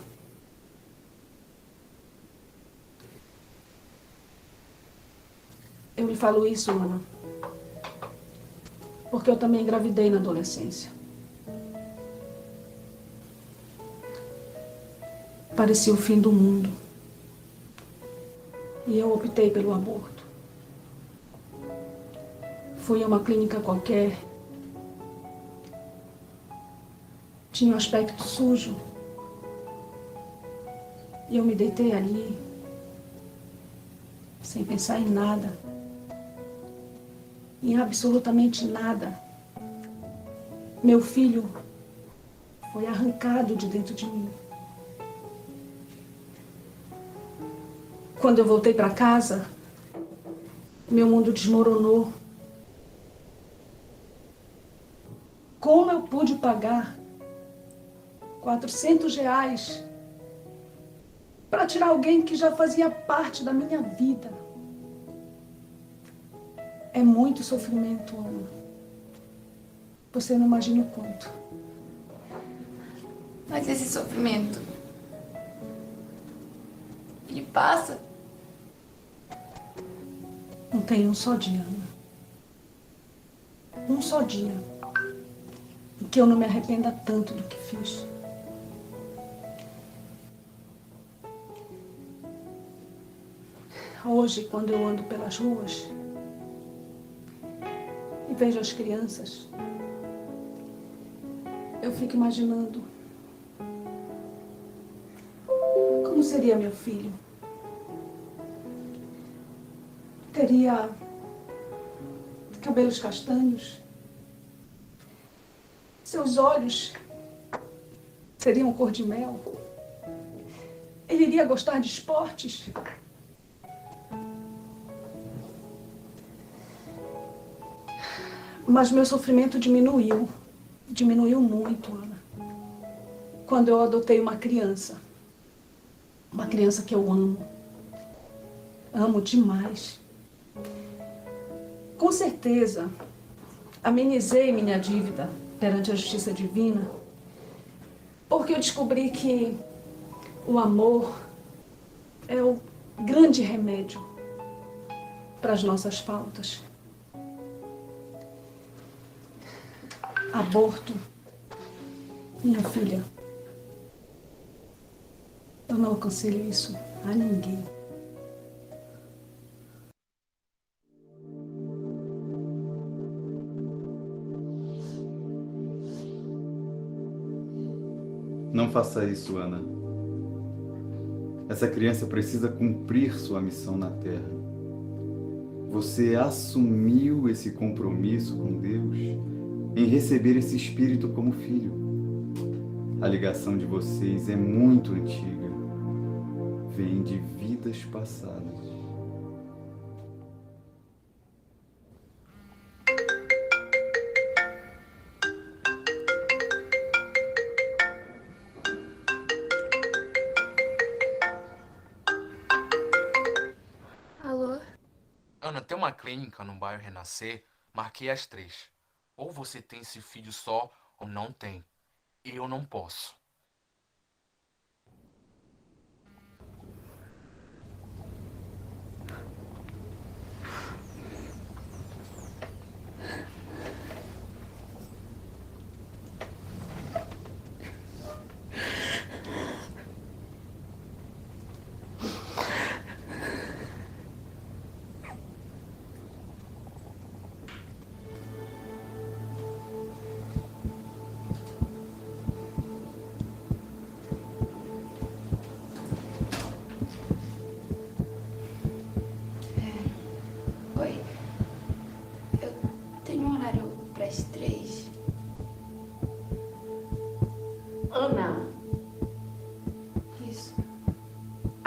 Eu lhe falo isso, Ana, porque eu também engravidei na adolescência. Parecia o fim do mundo. E eu optei pelo aborto. Fui a uma clínica qualquer. Tinha um aspecto sujo. E eu me deitei ali, sem pensar em nada. Em absolutamente nada. Meu filho foi arrancado de dentro de mim. Quando eu voltei para casa, meu mundo desmoronou. Como eu pude pagar R$ 400 para tirar alguém que já fazia parte da minha vida? É muito sofrimento, Ana. Você não imagina o quanto. Mas esse sofrimento, ele passa. Não tem um só dia, Ana. Um só dia em que eu não me arrependa tanto do que fiz. Hoje, quando eu ando pelas ruas e vejo as crianças, eu fico imaginando como seria meu filho. Teria cabelos castanhos, seus olhos seriam cor de mel. Ele iria gostar de esportes. Mas meu sofrimento diminuiu muito, Ana, quando eu adotei uma criança que eu amo demais. Com certeza, amenizei minha dívida perante a justiça divina, porque eu descobri que o amor é o grande remédio para as nossas faltas. Aborto, minha filha, eu não aconselho isso a ninguém. Não faça isso, Ana. Essa criança precisa cumprir sua missão na Terra. Você assumiu esse compromisso com Deus em receber esse espírito como filho. A ligação de vocês é muito antiga. Vem de vidas passadas. Alô? Ana, tem uma clínica no bairro Renascer, marquei às 3. Ou você tem esse filho só, ou não tem. Eu não posso.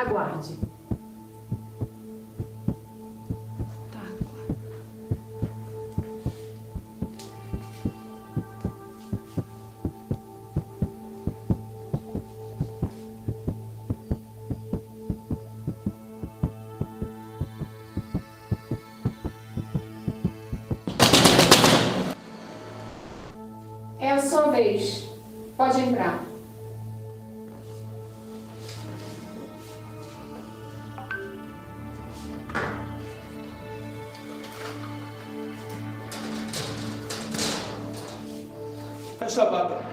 Aguarde. Tá. É a sua vez. Pode entrar. Fecha a porta.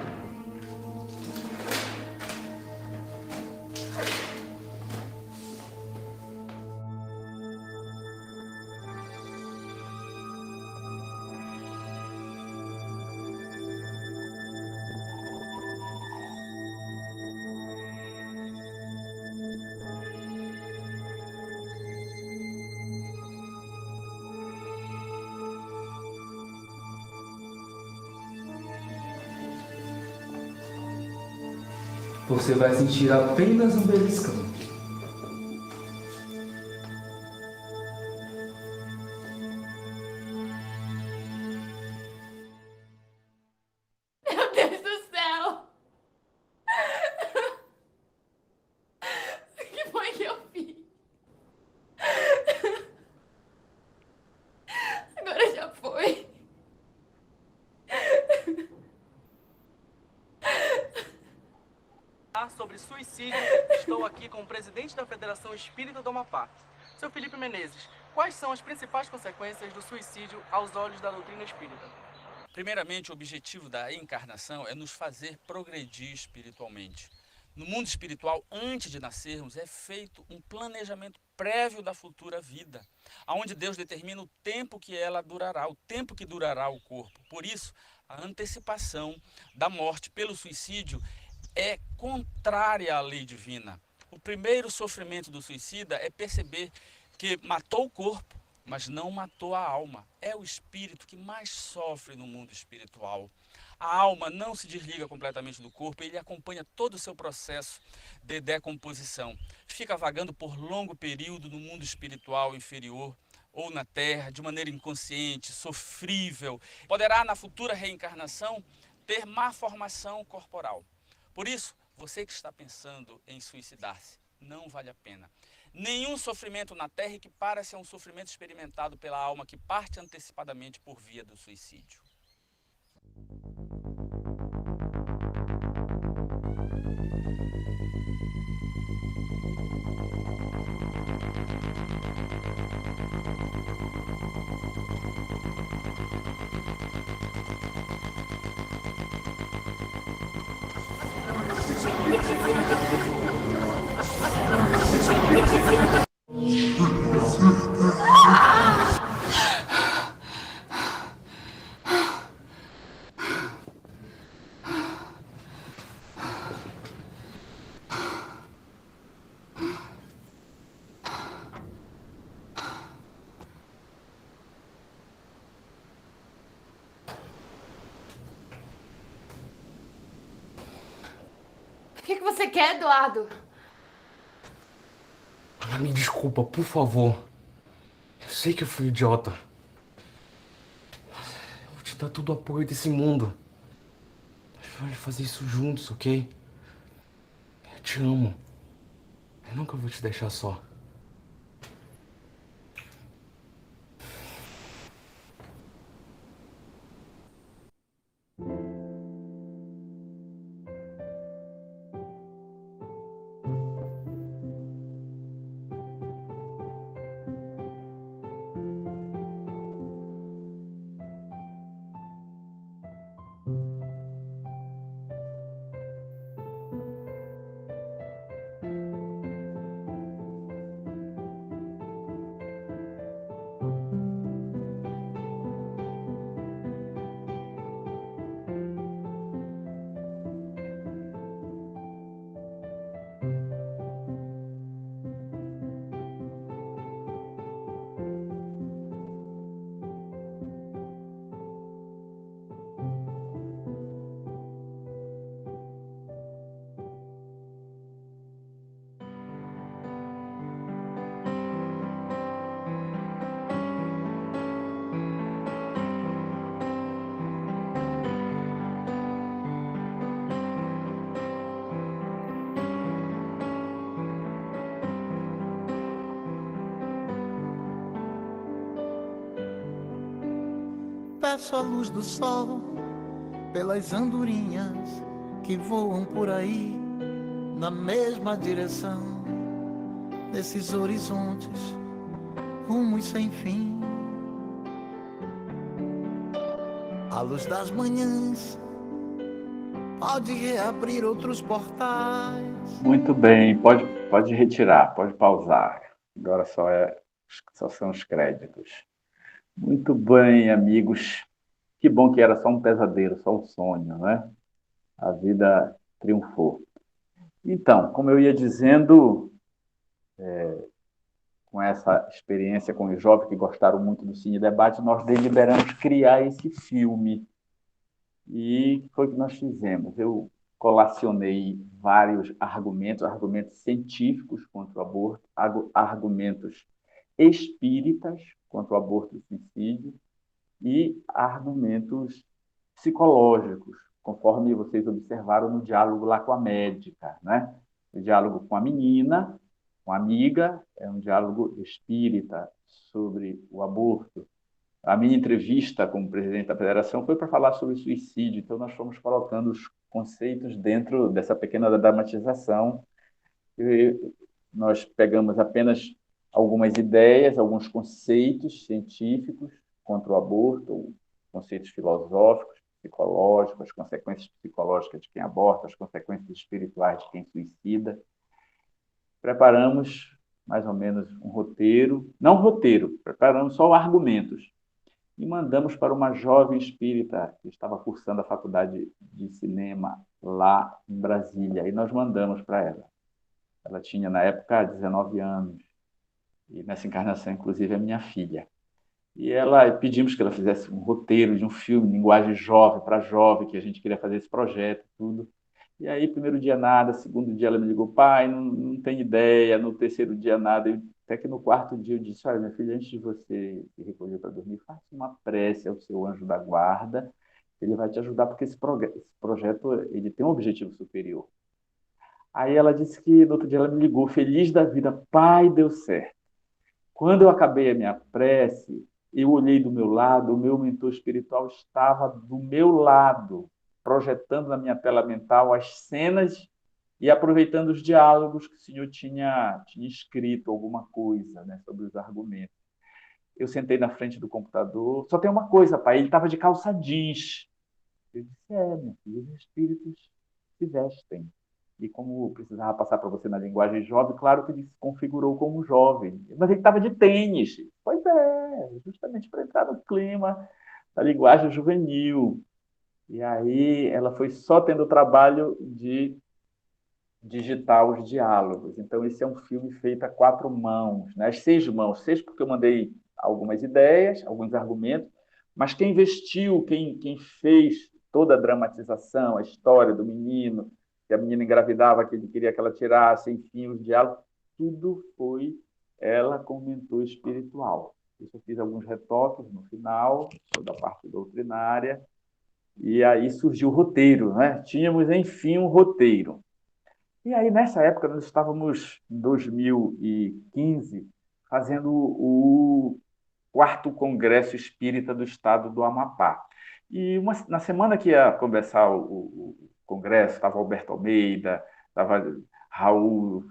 Você vai sentir apenas um beliscão. Meu Deus do céu! O que foi que eu fiz? Agora já foi. Sobre suicídio, estou aqui com o presidente da Federação Espírita do Amapá. Seu Felipe Menezes, quais são as principais consequências do suicídio aos olhos da doutrina espírita? Primeiramente, o objetivo da encarnação é nos fazer progredir espiritualmente. No mundo espiritual, antes de nascermos, é feito um planejamento prévio da futura vida, onde Deus determina o tempo que ela durará, o tempo que durará o corpo. Por isso, a antecipação da morte pelo suicídio é contrária à lei divina. O primeiro sofrimento do suicida é perceber que matou o corpo, mas não matou a alma. É o espírito que mais sofre no mundo espiritual. A alma não se desliga completamente do corpo, ele acompanha todo o seu processo de decomposição. Fica vagando por longo período no mundo espiritual inferior ou na terra, de maneira inconsciente, sofrível. Poderá, na futura reencarnação, ter má formação corporal. Por isso, você que está pensando em suicidar-se, não vale a pena. Nenhum sofrimento na Terra equipara-se a um sofrimento experimentado pela alma que parte antecipadamente por via do suicídio. O que você quer, Eduardo? Ana, me desculpa, por favor. Eu sei que eu fui idiota. Eu vou te dar todo o apoio desse mundo. A gente vai fazer isso juntos, ok? Eu te amo. Eu nunca vou te deixar só. peço a luz do sol pelas andorinhas que voam por aí na mesma direção desses horizontes, rumos sem fim. A luz das manhãs pode reabrir outros portais. Muito bem, pode retirar, pode pausar. Agora só são os créditos. Muito bem, amigos. Que bom que era só um pesadelo, só um sonho, né? A vida triunfou. Então, como eu ia dizendo, com essa experiência com os jovens que gostaram muito do Cine Debate, nós deliberamos criar esse filme. E foi o que nós fizemos. Eu colacionei vários argumentos científicos contra o aborto, argumentos espíritas contra o aborto e o suicídio e argumentos psicológicos, conforme vocês observaram no diálogo lá com a médica, né? O diálogo com a menina, com a amiga, é um diálogo espírita sobre o aborto. A minha entrevista como presidente da federação foi para falar sobre suicídio, então nós fomos colocando os conceitos dentro dessa pequena dramatização. Nós pegamos apenas algumas ideias, alguns conceitos científicos contra o aborto, conceitos filosóficos, psicológicos, as consequências psicológicas de quem aborta, as consequências espirituais de quem suicida. Preparamos mais ou menos um roteiro, não roteiro, preparamos só argumentos, e mandamos para uma jovem espírita que estava cursando a faculdade de cinema lá em Brasília, e nós mandamos para ela. Ela tinha, na época, 19 anos, e nessa encarnação, inclusive, é minha filha. E pedimos que ela fizesse um roteiro de um filme, linguagem jovem, para jovem, que a gente queria fazer esse projeto, tudo. E aí, primeiro dia nada, segundo dia ela me ligou, pai, não tem ideia, no terceiro dia nada. Até que no quarto dia eu disse, olha, minha filha, antes de você se recolher para dormir, faça uma prece ao seu anjo da guarda, ele vai te ajudar, porque esse projeto ele tem um objetivo superior. Aí ela disse que no outro dia ela me ligou, feliz da vida, pai, deu certo. Quando eu acabei a minha prece, eu olhei do meu lado, o meu mentor espiritual estava do meu lado, projetando na minha tela mental as cenas e aproveitando os diálogos que o senhor tinha escrito alguma coisa, né, sobre os argumentos. Eu sentei na frente do computador, só tem uma coisa, pai, ele estava de calça jeans. Eu disse, minha filha, os espíritos se vestem. E como precisava passar para você na linguagem jovem, claro que ele se configurou como jovem, mas ele estava de tênis. Pois é, justamente para entrar no clima da linguagem juvenil. E aí ela foi só tendo o trabalho de digitar os diálogos. Então, esse é um filme feito a 4 mãos, né? As 6 mãos, 6 porque eu mandei algumas ideias, alguns argumentos, mas quem vestiu, quem fez toda a dramatização, a história do menino, que a menina engravidava, que ele queria que ela tirasse, enfim, os diálogos, tudo foi ela com o mentor espiritual. Eu fiz alguns retoques no final, toda a parte doutrinária, e aí surgiu o roteiro, né? Tínhamos, enfim, um roteiro. E aí, nessa época, nós estávamos, em 2015, fazendo o 4º Congresso Espírita do Estado do Amapá. E na semana que ia começar o congresso, estava Alberto Almeida, estava Raul,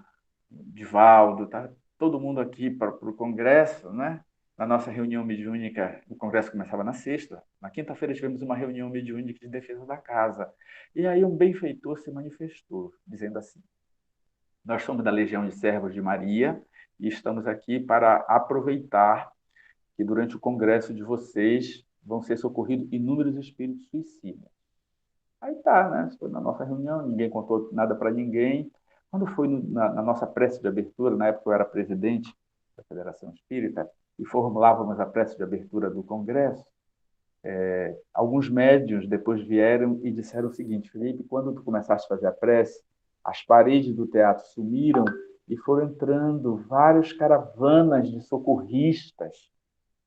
Divaldo, estava todo mundo aqui para o congresso, né? Na nossa reunião mediúnica, o congresso começava na sexta. Na quinta-feira tivemos uma reunião mediúnica de defesa da casa. E aí um benfeitor se manifestou, dizendo assim, nós somos da Legião de Servos de Maria e estamos aqui para aproveitar que durante o congresso de vocês vão ser socorridos inúmeros espíritos suicidas. Aí tá, né? Foi na nossa reunião, ninguém contou nada para ninguém. Quando foi na nossa prece de abertura, na época eu era presidente da Federação Espírita, e formulávamos a prece de abertura do congresso, alguns médiuns depois vieram e disseram o seguinte, Felipe, quando tu começaste a fazer a prece, as paredes do teatro sumiram e foram entrando várias caravanas de socorristas,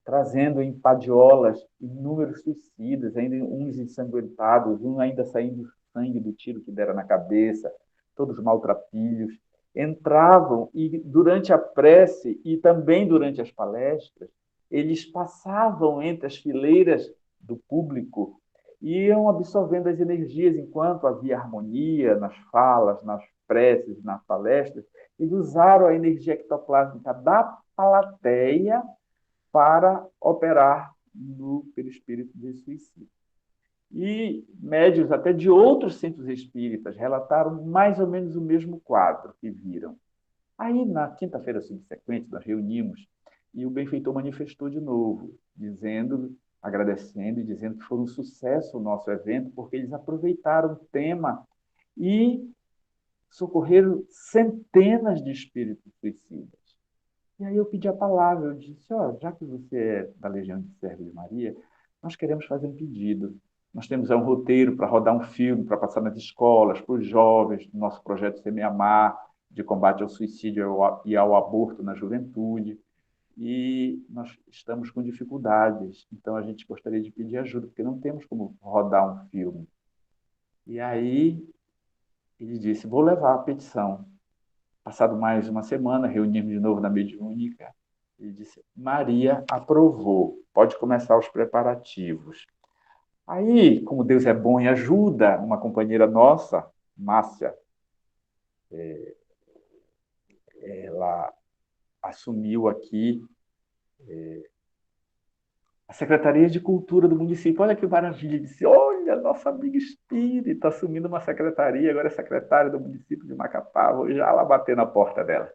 trazendo em padiolas inúmeros suicidas, ainda uns ensanguentados, um ainda saindo sangue do tiro que dera na cabeça, todos maltrapilhos, entravam e durante a prece e também durante as palestras, eles passavam entre as fileiras do público iam absorvendo as energias enquanto havia harmonia nas falas, nas preces, nas palestras. Eles usaram a energia ectoplásmica da plateia para operar no perispírito de suicídio. E médiuns até de outros centros espíritas relataram mais ou menos o mesmo quadro que viram. Aí, na quinta-feira subsequente, nós reunimos e o benfeitor manifestou de novo, agradecendo e dizendo que foi um sucesso o nosso evento, porque eles aproveitaram o tema e socorreram centenas de espíritos suicidas. E aí eu pedi a palavra, eu disse, já que você é da Legião de Servos de Maria, nós queremos fazer um pedido. Nós temos um roteiro para rodar um filme, para passar nas escolas, para os jovens, no nosso projeto Semeamar, de combate ao suicídio e ao aborto na juventude. E nós estamos com dificuldades, então a gente gostaria de pedir ajuda, porque não temos como rodar um filme. E aí ele disse, vou levar a petição. Passado mais uma semana, reunimos de novo na mediúnica, ele disse, Maria aprovou, pode começar os preparativos. Aí, como Deus é bom e ajuda, uma companheira nossa, Márcia, ela assumiu aqui a Secretaria de Cultura do município. Olha que maravilha! Disse, olha, nossa amiga espírita assumindo uma secretaria, agora é secretária do município de Macapá, vou já lá bater na porta dela.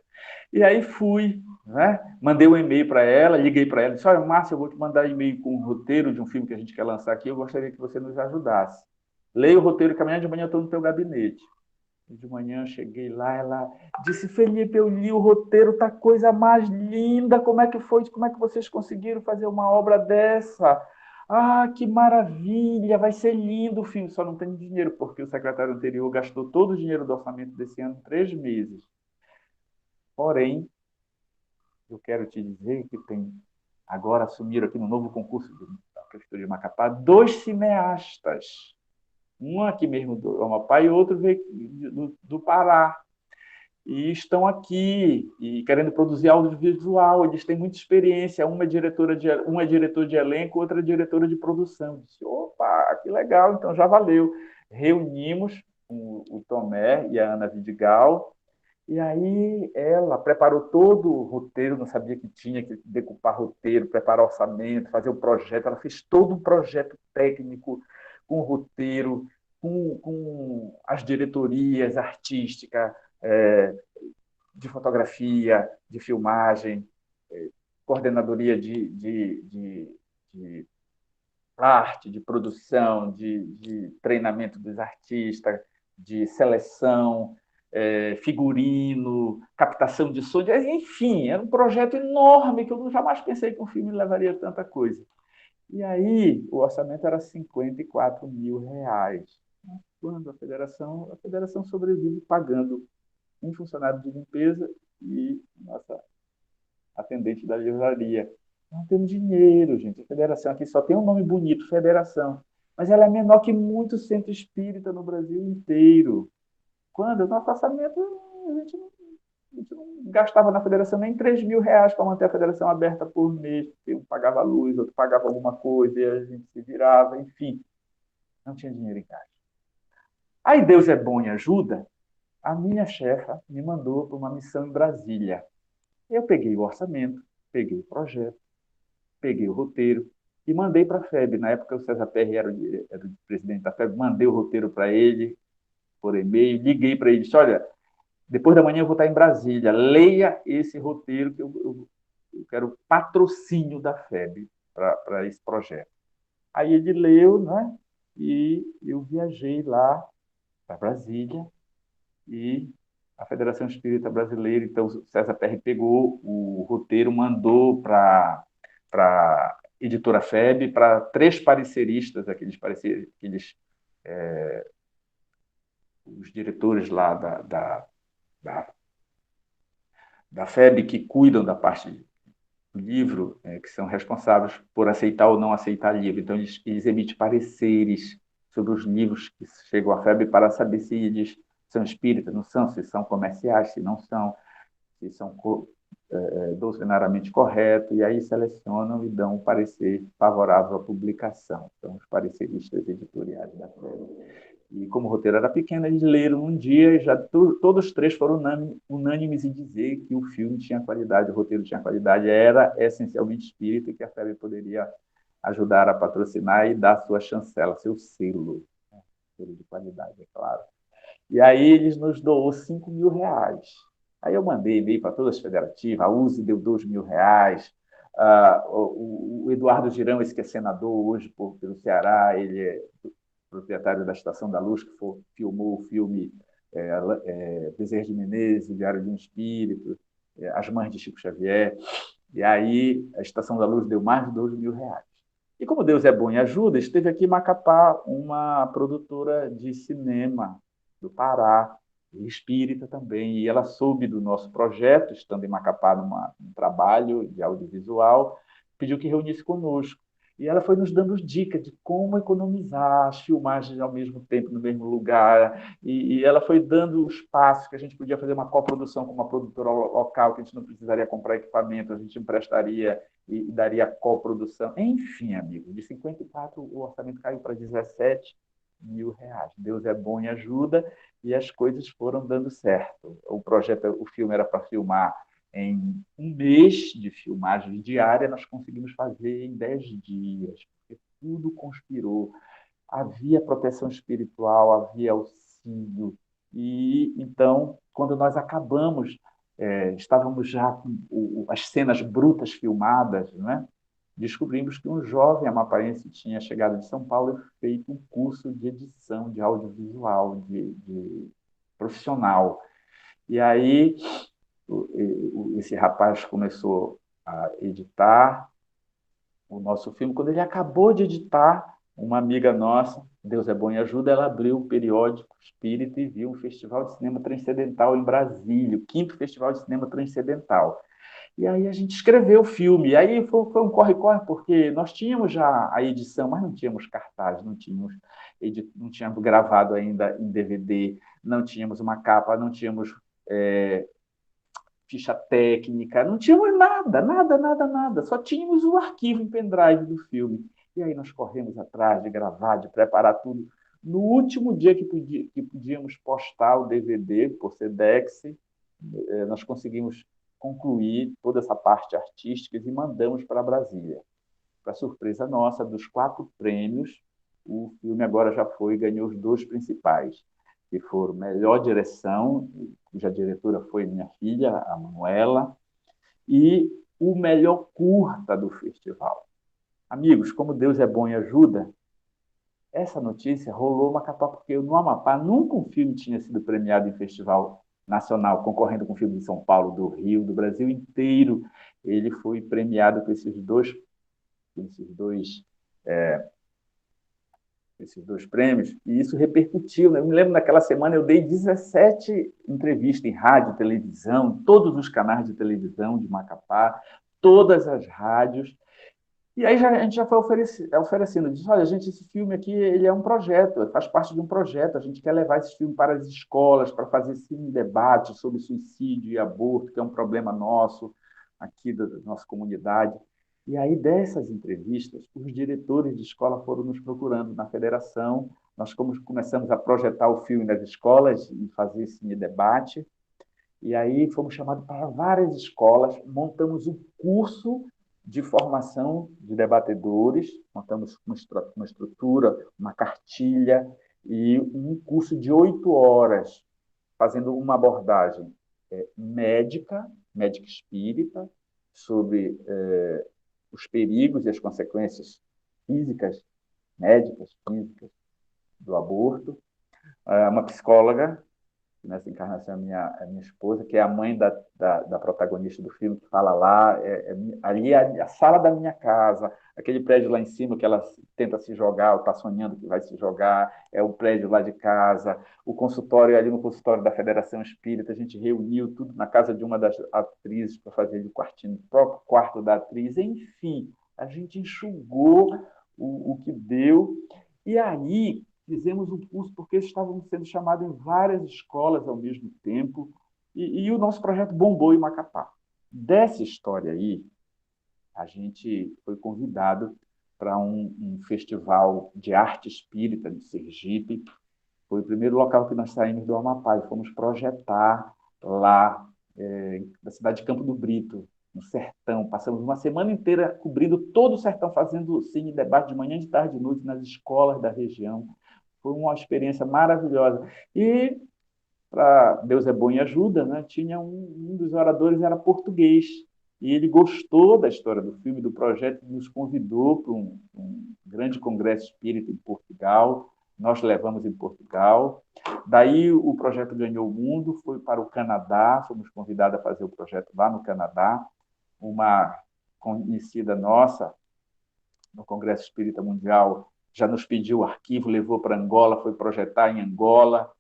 E aí fui, né? Mandei um e-mail para ela, liguei para ela, disse, olha, Márcia, eu vou te mandar e-mail com um roteiro de um filme que a gente quer lançar aqui, eu gostaria que você nos ajudasse. Leia o roteiro, que amanhã de manhã eu estou no teu gabinete. De manhã eu cheguei lá, ela disse, Felipe, eu li o roteiro, tá coisa mais linda, como é que foi? Como é que vocês conseguiram fazer uma obra dessa? Ah, que maravilha, vai ser lindo o filme, só não tem dinheiro, porque o secretário anterior gastou todo o dinheiro do orçamento desse ano em 3 meses. Porém, eu quero te dizer que agora assumiram aqui no novo concurso da Prefeitura de Macapá 2 cineastas. Um aqui mesmo do Amapá e outro veio do Pará. E estão aqui e querendo produzir audiovisual. Eles têm muita experiência. Um é diretor de elenco, outra é diretora de produção. Eu disse, opa, que legal, então já valeu. Reunimos o Tomé e a Ana Vidigal. E aí ela preparou todo o roteiro, não sabia que tinha que decupar roteiro, preparar orçamento, fazer o projeto. Ela fez todo um projeto técnico, com roteiro, com as diretorias artísticas, de fotografia, de filmagem, coordenadoria de arte, de produção, de treinamento dos artistas, de seleção, figurino, captação de som, enfim, era um projeto enorme que eu jamais pensei que um filme levaria tanta coisa. E aí o orçamento era R$54 mil. Quando a federação sobrevive pagando um funcionário de limpeza e nossa atendente da livraria. Não temos dinheiro, gente. A federação aqui só tem um nome bonito, federação, mas ela é menor que muito centro espírita no Brasil inteiro. Quando o nosso orçamento, a gente não gastava na federação nem R$3 mil para manter a federação aberta por mês. Um pagava luz, outro pagava alguma coisa, e a gente se virava, enfim. Não tinha dinheiro em caixa. Aí Deus é bom e ajuda. A minha chefa me mandou para uma missão em Brasília. Eu peguei o orçamento, peguei o projeto, peguei o roteiro e mandei para a FEB. Na época o César Perry era o presidente da FEB, mandei o roteiro para ele por e-mail, liguei para ele e disse, olha, depois da manhã eu vou estar em Brasília, leia esse roteiro que eu quero patrocínio da FEB para esse projeto. Aí ele leu, né? E eu viajei lá para Brasília e a Federação Espírita Brasileira, então o César Perry pegou o roteiro, mandou para a editora FEB, para 3 pareceristas, os diretores lá da FEB que cuidam da parte do livro, que são responsáveis por aceitar ou não aceitar livro. Então, eles emitem pareceres sobre os livros que chegam à FEB para saber se eles são espíritas, não são, se são comerciais, se não são, se são doutrinariamente correto, e aí selecionam e dão um parecer favorável à publicação. São os pareceristas editoriais da série. E como o roteiro era pequeno, eles leram um dia e já todos os três foram unânimes em dizer que o filme tinha qualidade, o roteiro tinha qualidade, era essencialmente espírita e que a FEB poderia ajudar a patrocinar e dar sua chancela, seu selo, né? Selo de qualidade, é claro. E aí eles nos doou R$ 5.000. Aí eu mandei e-mail para todas as federativas, a USE deu R$ 2.000, o Eduardo Girão, esse que é senador hoje pelo Ceará, ele é proprietário da Estação da Luz, que filmou o filme Bezerra de Menezes, o Diário de um Espírito, As Mães de Chico Xavier, e aí a Estação da Luz deu mais de R$ 2.000. E como Deus é bom e ajuda, esteve aqui em Macapá uma produtora de cinema do Pará, espírita também, e ela soube do nosso projeto, estando em Macapá num trabalho de audiovisual, pediu que reunisse conosco. E ela foi nos dando dicas de como economizar as filmagens ao mesmo tempo, no mesmo lugar, e ela foi dando os passos que a gente podia fazer uma coprodução com uma produtora local, que a gente não precisaria comprar equipamento, a gente emprestaria e daria coprodução. Enfim, amigo, de 54 o orçamento caiu para R$ 17.000. Deus é bom e ajuda, e as coisas foram dando certo. O filme era para filmar em um mês de filmagem diária, nós conseguimos fazer em 10 dias, porque tudo conspirou. Havia proteção espiritual, havia auxílio. E, então, quando nós acabamos, estávamos já com as cenas brutas filmadas, né? Descobrimos que um jovem amapaense tinha chegado de São Paulo e feito um curso de edição de audiovisual, de profissional. E aí esse rapaz começou a editar o nosso filme. Quando ele acabou de editar, uma amiga nossa, Deus é bom e ajuda, ela abriu o periódico Espírita e viu um festival de cinema transcendental em Brasília, o 5º Festival de Cinema Transcendental. E aí a gente escreveu o filme. E aí foi um corre-corre, porque nós tínhamos já a edição, mas não tínhamos cartaz, não tínhamos gravado ainda em DVD, não tínhamos uma capa, não tínhamos ficha técnica, não tínhamos nada. Só tínhamos o arquivo em pendrive do filme. E aí nós corremos atrás de gravar, de preparar tudo. No último dia que podíamos postar o DVD por Sedex, nós conseguimos concluir toda essa parte artística e mandamos para Brasília. Para surpresa nossa, dos 4 prêmios, o filme agora já ganhou os 2 principais, que foram melhor direção, cuja diretora foi minha filha, a Manuela, e o melhor curta do festival. Amigos, como Deus é bom e ajuda, essa notícia rolou Macapá, porque no Amapá nunca um filme tinha sido premiado em festival nacional, concorrendo com o filme de São Paulo, do Rio, do Brasil inteiro. Ele foi premiado com esses dois prêmios, e isso repercutiu. Eu me lembro, naquela semana, eu dei 17 entrevistas em rádio, televisão, todos os canais de televisão de Macapá, todas as rádios. E aí a gente já foi oferecendo, disse, olha, gente, esse filme aqui ele é um projeto, faz parte de um projeto, a gente quer levar esse filme para as escolas, para fazer sim debate sobre suicídio e aborto, que é um problema nosso, aqui da nossa comunidade. E aí, dessas entrevistas, os diretores de escola foram nos procurando na federação, nós começamos a projetar o filme nas escolas e fazer esse debate, e aí fomos chamados para várias escolas, montamos um curso de formação de debatedores, montamos uma estrutura, uma cartilha e um curso de 8 horas, fazendo uma abordagem médica espírita, sobre os perigos e as consequências físicas, médicas, físicas do aborto, uma psicóloga, que nessa encarnação é minha esposa, que é a mãe da protagonista do filme, que fala lá, ali é a sala da minha casa, aquele prédio lá em cima que ela tenta se jogar, ou está sonhando que vai se jogar, é o prédio lá de casa, o consultório, ali no consultório da Federação Espírita, a gente reuniu tudo na casa de uma das atrizes para fazer o quartinho, o próprio quarto da atriz, enfim, a gente enxugou o que deu, e aí fizemos um curso porque estávamos sendo chamados em várias escolas ao mesmo tempo, e o nosso projeto bombou em Macapá. Dessa história aí, a gente foi convidado para um festival de arte espírita de Sergipe. Foi o primeiro local que nós saímos do Amapá e fomos projetar lá, na cidade de Campo do Brito, no sertão. Passamos uma semana inteira cobrindo todo o sertão, fazendo cine debate de manhã, de tarde e de noite nas escolas da região. Foi uma experiência maravilhosa. E, para Deus é bom e ajuda, né? Tinha um dos oradores era português. E ele gostou da história do filme, do projeto, e nos convidou para um grande congresso espírita em Portugal. Nós levamos em Portugal. Daí o projeto ganhou o mundo, foi para o Canadá, fomos convidados a fazer o projeto lá no Canadá. Uma conhecida nossa, no Congresso Espírita Mundial, já nos pediu o arquivo, levou para Angola, foi projetar em Angola.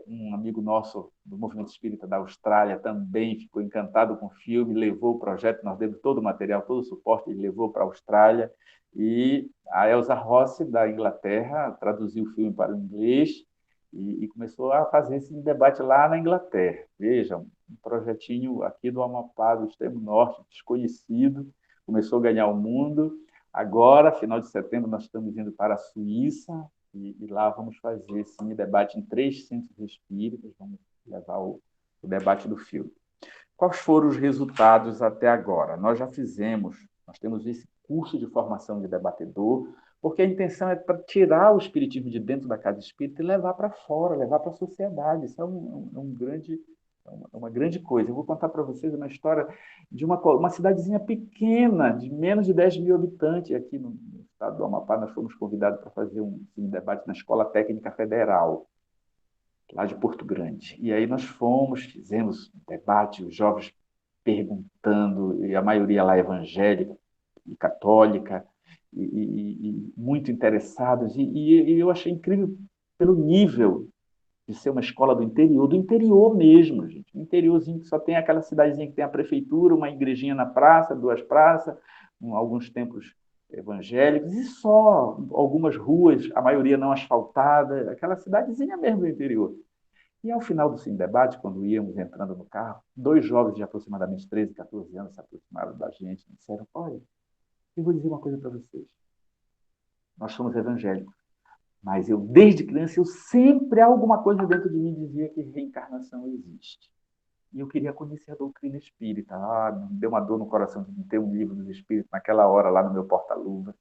Um amigo nosso do Movimento Espírita da Austrália também ficou encantado com o filme, levou o projeto, nós demos todo o material, todo o suporte, ele levou para a Austrália. E a Elsa Rossi, da Inglaterra, traduziu o filme para o inglês e começou a fazer esse debate lá na Inglaterra. Vejam, um projetinho aqui do Amapá, do extremo norte, desconhecido, começou a ganhar o mundo. Agora, final de setembro, nós estamos indo para a Suíça, e lá vamos fazer esse debate em 3 centros espíritas, vamos levar o debate do filme. Quais foram os resultados até agora? Nós temos esse curso de formação de debatedor, porque a intenção é para tirar o espiritismo de dentro da casa espírita e levar para fora, levar para a sociedade. Isso é uma grande coisa. Eu vou contar para vocês uma história de uma cidadezinha pequena, de menos de 10 mil habitantes, aqui no estado do Amapá. Nós fomos convidados para fazer um debate na Escola Técnica Federal, lá de Porto Grande. E aí nós fizemos um debate, os jovens perguntando, e a maioria lá evangélica e católica, e muito interessados. E eu achei incrível pelo nível de ser uma escola do interior mesmo, gente. Um interiorzinho que só tem aquela cidadezinha que tem a prefeitura, uma igrejinha na praça, 2 praças, alguns templos evangélicos, e só algumas ruas, a maioria não asfaltada, aquela cidadezinha mesmo do interior. E ao final do Cine Debate, quando íamos entrando no carro, 2 jovens de aproximadamente 13, 14 anos se aproximaram da gente e disseram: olha, eu vou dizer uma coisa para vocês. Nós somos evangélicos. Mas desde criança, sempre alguma coisa dentro de mim dizia que reencarnação existe. E eu queria conhecer a doutrina espírita. Me deu uma dor no coração de ter um livro dos espíritos naquela hora, lá no meu porta-luva.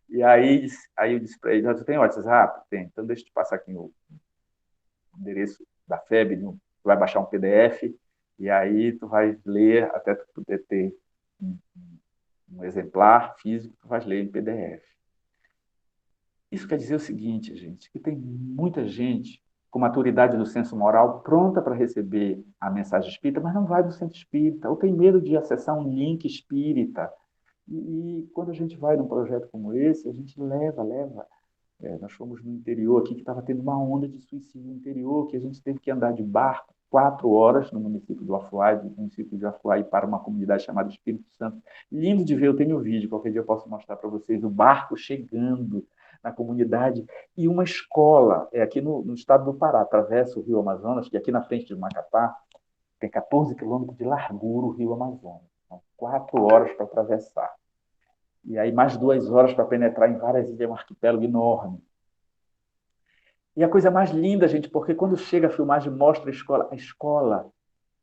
E aí eu disse para ele: tu tem WhatsApp? Tem. Então deixa eu te passar aqui o endereço da FEB, tu vai baixar um PDF, e aí tu vai ler, até tu poder ter um exemplar físico, tu vais ler em PDF. Isso quer dizer o seguinte, gente, que tem muita gente com maturidade do senso moral pronta para receber a mensagem espírita, mas não vai no centro espírita, ou tem medo de acessar um link espírita. E quando a gente vai num projeto como esse, a gente leva. Nós fomos no interior aqui, que estava tendo uma onda de suicídio no interior, que a gente teve que andar de barco 4 horas no município do Afuai, para uma comunidade chamada Espírito Santo. Lindo de ver, eu tenho um vídeo, qualquer dia eu posso mostrar para vocês, o barco chegando na comunidade, e uma escola, aqui no estado do Pará, atravessa o rio Amazonas, que aqui na frente de Macapá tem 14 quilômetros de largura o rio Amazonas. São 4 horas para atravessar. E aí mais 2 horas para penetrar em várias ilhas, um arquipélago enorme. E a coisa mais linda, gente, porque quando chega a filmagem, mostra a escola,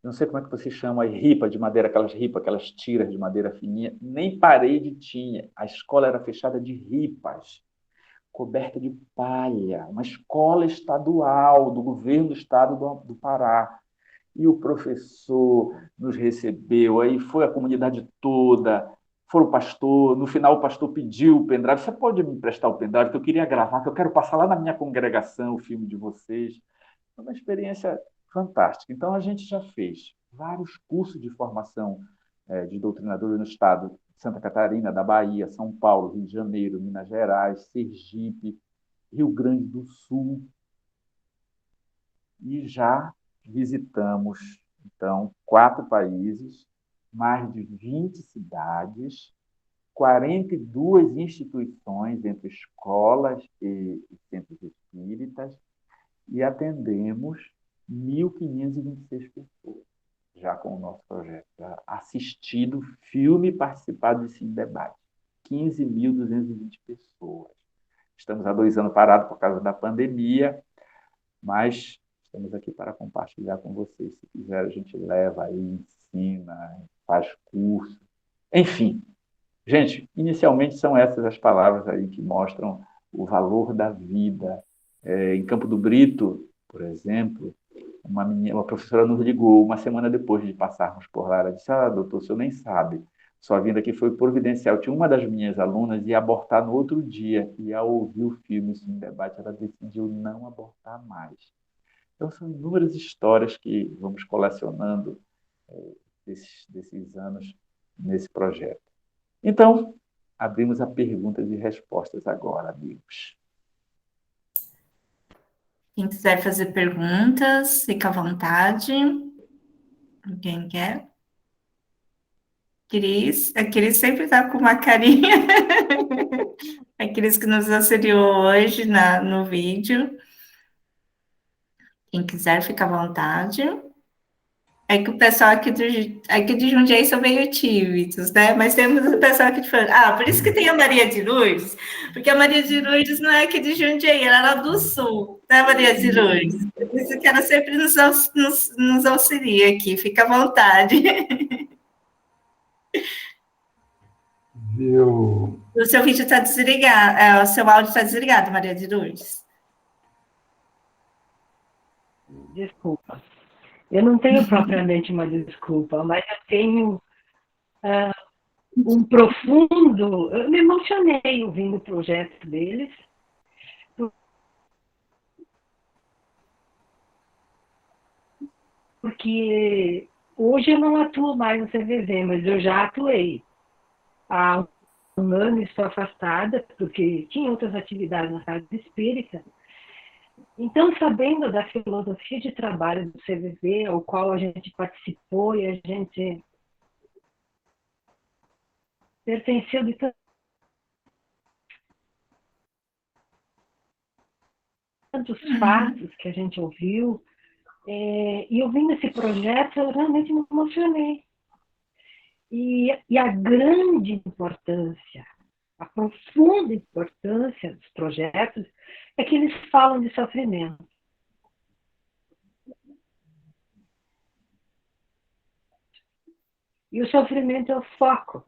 não sei como é que você chama, ripa de madeira, aquelas tiras de madeira fininha, nem parede tinha. A escola era fechada de ripas, coberta de palha, uma escola estadual do governo do estado do Pará. E o professor nos recebeu, aí foi a comunidade toda, foi o pastor, no final o pastor pediu o pendrive: você pode me emprestar o pendrive, que eu queria gravar, que eu quero passar lá na minha congregação o filme de vocês. Foi uma experiência fantástica. Então, a gente já fez vários cursos de formação de doutrinadores no estado de Santa Catarina, da Bahia, São Paulo, Rio de Janeiro, Minas Gerais, Sergipe, Rio Grande do Sul. E já visitamos, então, 4 países, mais de 20 cidades, 42 instituições, entre escolas e centros espíritas, e atendemos 1.526 pessoas, já com o nosso projeto. assistido filme e participado de Cine Debate. 15.220 pessoas. Estamos há 2 anos parados por causa da pandemia, mas estamos aqui para compartilhar com vocês. Se quiser, a gente leva aí, ensina, faz curso. Enfim, gente, inicialmente são essas as palavras aí que mostram o valor da vida. Em Campo do Brito, por exemplo, uma professora nos ligou uma semana depois de passarmos por lá. Ela disse: doutor, o senhor nem sabe, sua vinda aqui foi providencial. Tinha uma das minhas alunas ia abortar no outro dia, e ao ouvir o filme Cine Debate, ela decidiu não abortar mais. Então, são inúmeras histórias que vamos colecionando desses anos nesse projeto. Então, abrimos a perguntas e respostas agora, amigos. Quem quiser fazer perguntas, fica à vontade. Quem quer? Cris. A Cris sempre está com uma carinha. A Cris que nos auxiliou hoje no vídeo. Quem quiser, fica à vontade. É que o pessoal aqui de Jundiaí são meio tímidos, né? Mas temos o pessoal aqui de fora. Por isso que tem a Maria de Lourdes, porque a Maria de Lourdes não é aqui de Jundiaí, ela era do Sul, né, Maria de Lourdes? Por isso que ela sempre nos auxilia aqui, fica à vontade. O seu vídeo está desligado, o seu áudio está desligado, Maria de Lourdes. Desculpa. Eu não tenho propriamente uma desculpa, mas eu tenho um profundo... Eu me emocionei ouvindo o projeto deles, porque hoje eu não atuo mais no CVV, mas eu já atuei. Há um ano estou afastada, porque tinha outras atividades na casa espírita. Então, sabendo da filosofia de trabalho do CVV, ao qual a gente participou e a gente pertenceu de tantos fatos que a gente ouviu, e ouvindo esse projeto, eu realmente me emocionei. E a grande importância, a profunda importância dos projetos é que eles falam de sofrimento. E o sofrimento é o foco.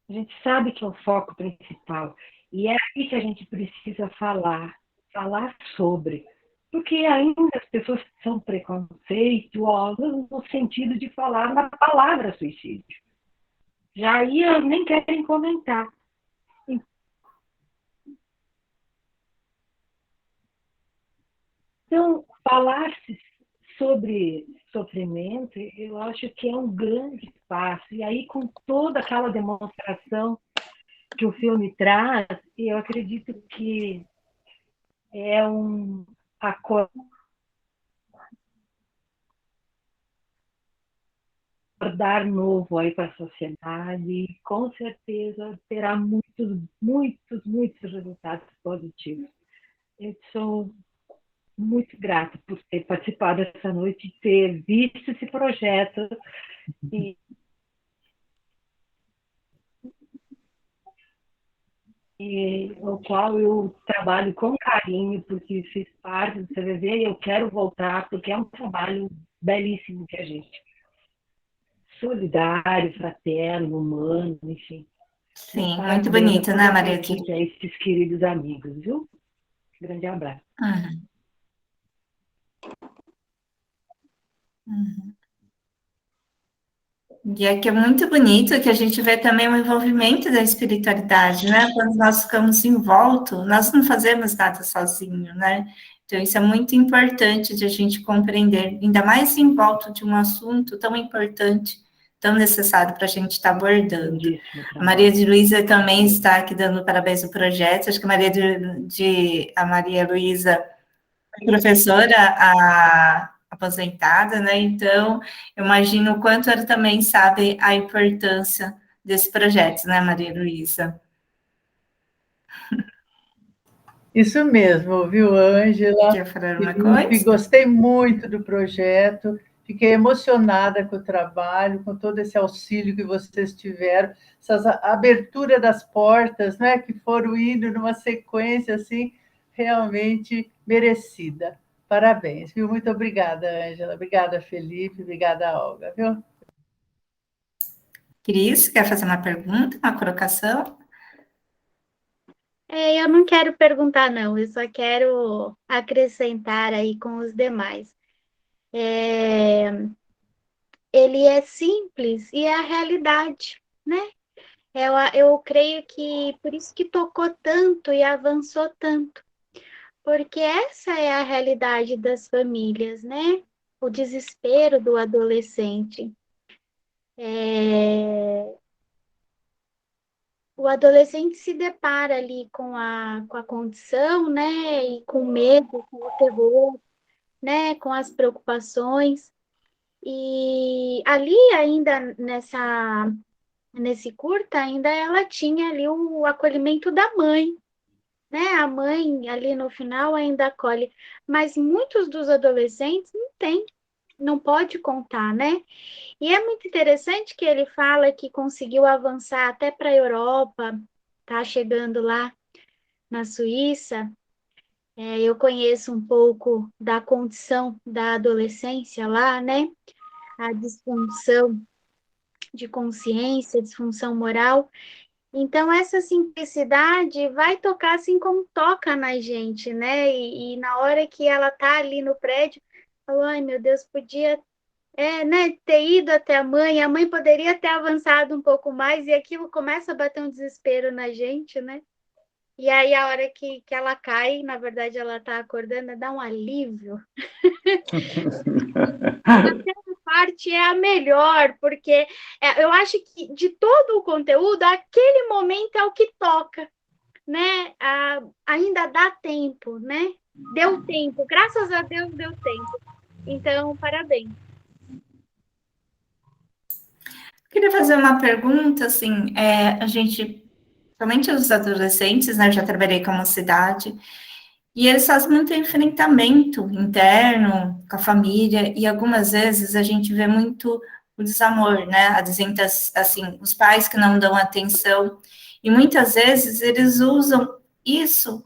A gente sabe que é o foco principal. E é aí que a gente precisa falar sobre. Porque ainda as pessoas são preconceituosas no sentido de falar na palavra suicídio. Já aí nem querem comentar. Então, falar-se sobre sofrimento, eu acho que é um grande passo. E aí, com toda aquela demonstração que o filme traz, eu acredito que é um acordar novo aí para a sociedade e, com certeza, terá muitos resultados positivos. Eu sou muito grata por ter participado dessa noite, ter visto esse projeto e o qual eu trabalho com carinho, porque fiz parte do CVV e eu quero voltar, porque é um trabalho belíssimo que a gente... solidário, fraterno, humano, enfim. Sim, muito bonito, né, Maria? A esses queridos amigos, viu? Grande abraço. E é que é muito bonito que a gente vê também o envolvimento da espiritualidade, né? Quando nós ficamos envoltos, nós não fazemos nada sozinho, né? Então, isso é muito importante de a gente compreender, ainda mais em volta de um assunto tão importante, tão necessário para a gente estar abordando. A Maria de Luísa também está aqui dando parabéns ao projeto. Acho que a Maria Luísa é professora aposentada, né? Então, eu imagino o quanto ela também sabe a importância desse projeto, né, Maria Luísa? Isso mesmo, viu, Ângela? Quer falar uma coisa? Gostei muito do projeto Fiquei emocionada com o trabalho, com todo esse auxílio que vocês tiveram, essa abertura das portas, né, que foram indo numa sequência assim, realmente merecida. Parabéns, viu? Muito obrigada, Ângela. Obrigada, Felipe. Obrigada, Olga, viu? Cris, quer fazer uma pergunta, uma colocação? Eu não quero perguntar, não, eu só quero acrescentar aí com os demais. É, ele é simples e é a realidade, né? Eu creio que por isso que tocou tanto e avançou tanto, porque essa é a realidade das famílias, né? O desespero do adolescente. O adolescente se depara ali com a condição, né? E com o medo, com o terror, né? Com as preocupações. E ali ainda nesse curta, ainda ela tinha ali o acolhimento da mãe, né? A mãe ali no final ainda acolhe, mas muitos dos adolescentes não tem, não pode contar, né? E é muito interessante que ele fala que conseguiu avançar até para a Europa, tá chegando lá na Suíça. Eu conheço um pouco da condição da adolescência lá, né? A disfunção de consciência, disfunção moral. Então, essa simplicidade vai tocar assim como toca na gente, né? E na hora que ela tá ali no prédio, falou, ai meu Deus, podia né, ter ido até a mãe poderia ter avançado um pouco mais, e aquilo começa a bater um desespero na gente, né? E aí, a hora que ela cai, na verdade, ela tá acordando, dá um alívio. Aquela parte é a melhor, porque eu acho que de todo o conteúdo, aquele momento é o que toca, né? Ainda dá tempo, né? Deu tempo, graças a Deus deu tempo. Então, parabéns. Queria fazer uma pergunta, assim, a gente, somente os adolescentes, né, eu já trabalhei com a mocidade, e eles fazem muito enfrentamento interno com a família, e algumas vezes a gente vê muito o desamor, né, assim, os pais que não dão atenção, e muitas vezes eles usam isso,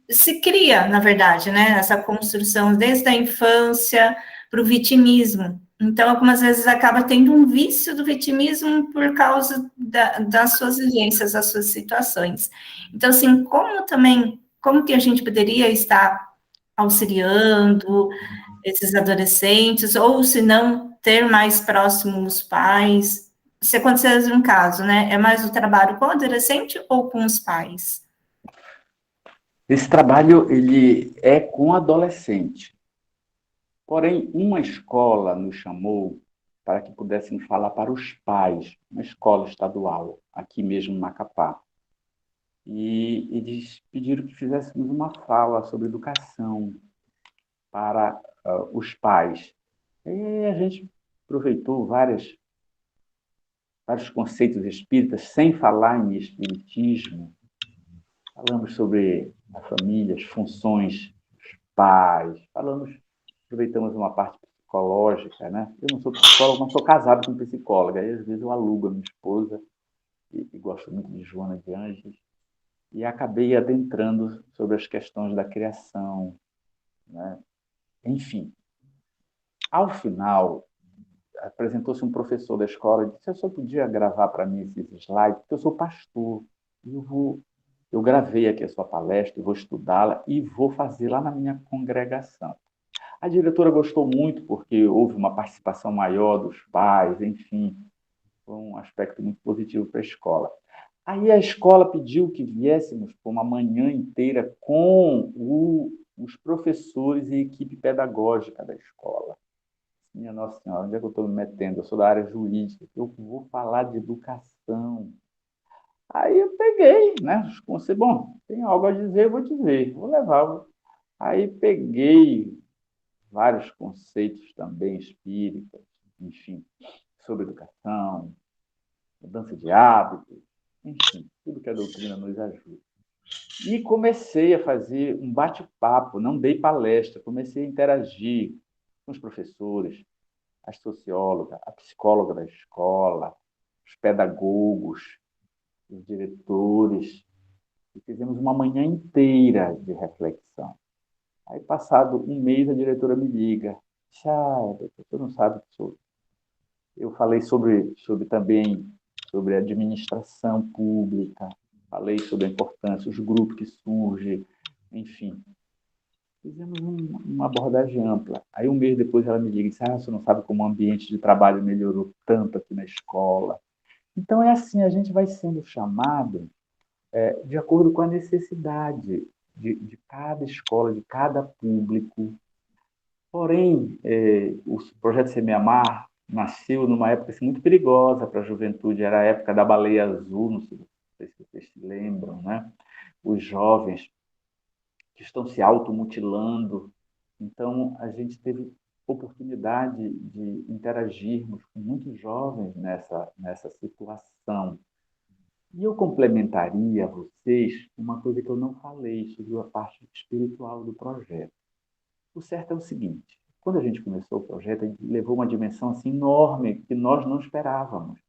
se cria, na verdade, né, essa construção desde a infância para o vitimismo. Então, algumas vezes acaba tendo um vício do vitimismo por causa das suas vivências, das suas situações. Então, assim, como que a gente poderia estar auxiliando esses adolescentes, ou se não, ter mais próximos os pais? Se acontecer um caso, né, é mais o trabalho com o adolescente ou com os pais? Esse trabalho, ele é com adolescente. Porém, uma escola nos chamou para que pudéssemos falar para os pais, uma escola estadual, aqui mesmo em Macapá. E eles pediram que fizéssemos uma fala sobre educação para os pais. E a gente aproveitou vários conceitos espíritas, sem falar em espiritismo. Falamos sobre a família, as funções dos pais, aproveitamos uma parte psicológica, né? Eu não sou psicólogo, mas sou casado com psicóloga. Aí, às vezes, eu alugo a minha esposa, e gosto muito de Joana de Ângeles, e acabei adentrando sobre as questões da criação, né? Enfim, ao final, apresentou-se um professor da escola e disse: eu só podia gravar para mim esses slides, porque eu sou pastor, e eu gravei aqui a sua palestra, vou estudá-la e vou fazer lá na minha congregação. A diretora gostou muito, porque houve uma participação maior dos pais, enfim, foi um aspecto muito positivo para a escola. Aí a escola pediu que viéssemos por uma manhã inteira com os professores e equipe pedagógica da escola. Minha Nossa Senhora, onde é que eu estou me metendo? Eu sou da área jurídica, eu vou falar de educação. Aí eu peguei, né? Bom, tem algo a dizer, eu vou dizer, vou levar. Aí peguei vários conceitos também espíritas, enfim, sobre educação, mudança de hábitos, enfim, tudo que a doutrina nos ajuda. E comecei a fazer um bate-papo, não dei palestra, comecei a interagir com os professores, as sociólogas, a psicóloga da escola, os pedagogos, os diretores, e fizemos uma manhã inteira de reflexão. Aí, passado um mês, a diretora me liga. Você não sabe sobre. Eu falei também sobre administração pública, falei sobre a importância, os grupos que surgem, enfim. Fizemos uma abordagem ampla. Aí, um mês depois, ela me liga e diz, você não sabe como o ambiente de trabalho melhorou tanto aqui na escola. Então, é assim, a gente vai sendo chamado de acordo com a necessidade de cada escola, de cada público. Porém, o projeto Semear nasceu numa época assim, muito perigosa para a juventude, era a época da baleia azul, não sei se vocês se lembram, né? Os jovens que estão se automutilando. Então, a gente teve oportunidade de interagirmos com muitos jovens nessa situação. E eu complementaria a vocês uma coisa que eu não falei sobre a parte espiritual do projeto. O certo é o seguinte, quando a gente começou o projeto, a gente levou uma dimensão assim, enorme que nós não esperávamos.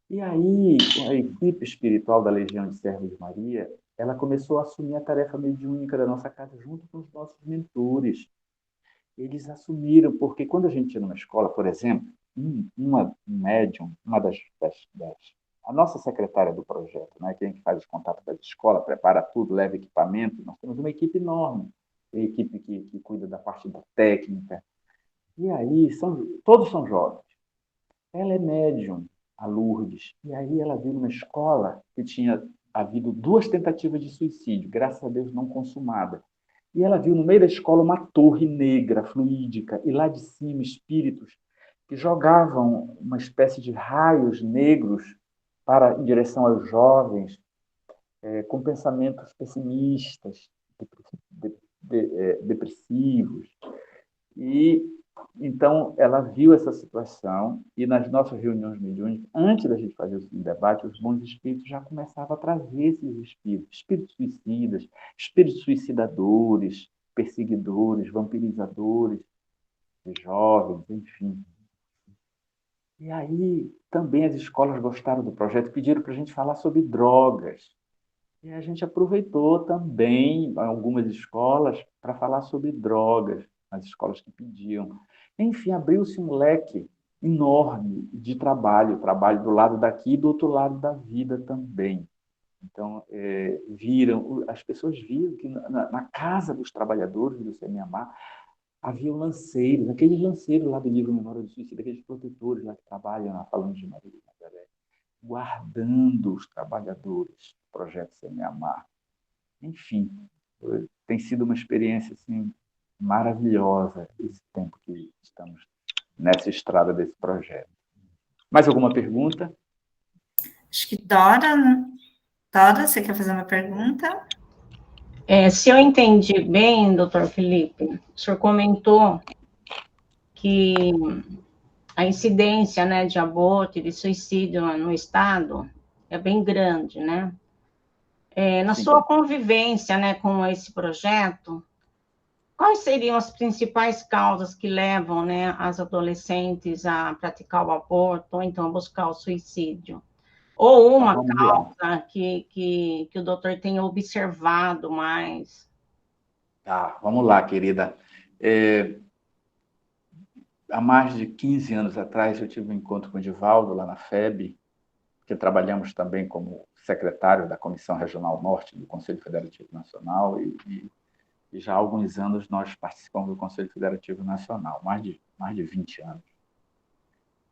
E aí, a equipe espiritual da Legião de Servos de Maria, ela começou a assumir a tarefa mediúnica da nossa casa junto com os nossos mentores. Eles assumiram, porque quando a gente ia numa escola, por exemplo, uma médium, a nossa secretária do projeto, né, quem faz os contatos da escola, prepara tudo, leva equipamento, nós temos uma equipe enorme, a equipe que cuida da parte da técnica. E aí, todos são jovens. Ela é médium, a Lourdes, e aí ela viu numa escola que tinha havido 2 tentativas de suicídio, graças a Deus não consumada. E ela viu no meio da escola uma torre negra, fluídica, e lá de cima espíritos que jogavam uma espécie de raios negros em direção aos jovens, com pensamentos pessimistas, depressivos. E então ela viu essa situação e nas nossas reuniões mediúnicas, antes da gente fazer o debate, os bons espíritos já começavam a trazer esses espíritos suicidas, espíritos suicidadores, perseguidores, vampirizadores de jovens, enfim. E aí também as escolas gostaram do projeto, pediram para a gente falar sobre drogas. E a gente aproveitou também algumas escolas para falar sobre drogas, as escolas que pediam. Enfim, abriu-se um leque enorme de trabalho do lado daqui e do outro lado da vida também. Então, as pessoas viram que na casa dos trabalhadores do Semear havia lanceiros, aqueles lanceiros lá do livro Memória do Suicídio, aqueles protetores lá que trabalham na Falando de Maria de Nazaré, guardando os trabalhadores do projeto Semear. Enfim, tem sido uma experiência assim, maravilhosa esse tempo que estamos nessa estrada desse projeto. Mais alguma pergunta? Acho que Dora, né? Dora, você quer fazer uma pergunta? Se eu entendi bem, doutor Felipe, o senhor comentou que a incidência, né, de aborto e de suicídio no estado é bem grande, né? Na sua convivência, né, com esse projeto, quais seriam as principais causas que levam, né, as adolescentes a praticar o aborto ou então a buscar o suicídio? Ou uma causa que o doutor tenha observado mais? Tá, vamos lá, querida. Há mais de 15 anos atrás, eu tive um encontro com o Divaldo lá na FEB, que trabalhamos também como secretário da Comissão Regional Norte do Conselho Federativo Nacional e já há alguns anos nós participamos do Conselho Federativo Nacional, mais de 20 anos.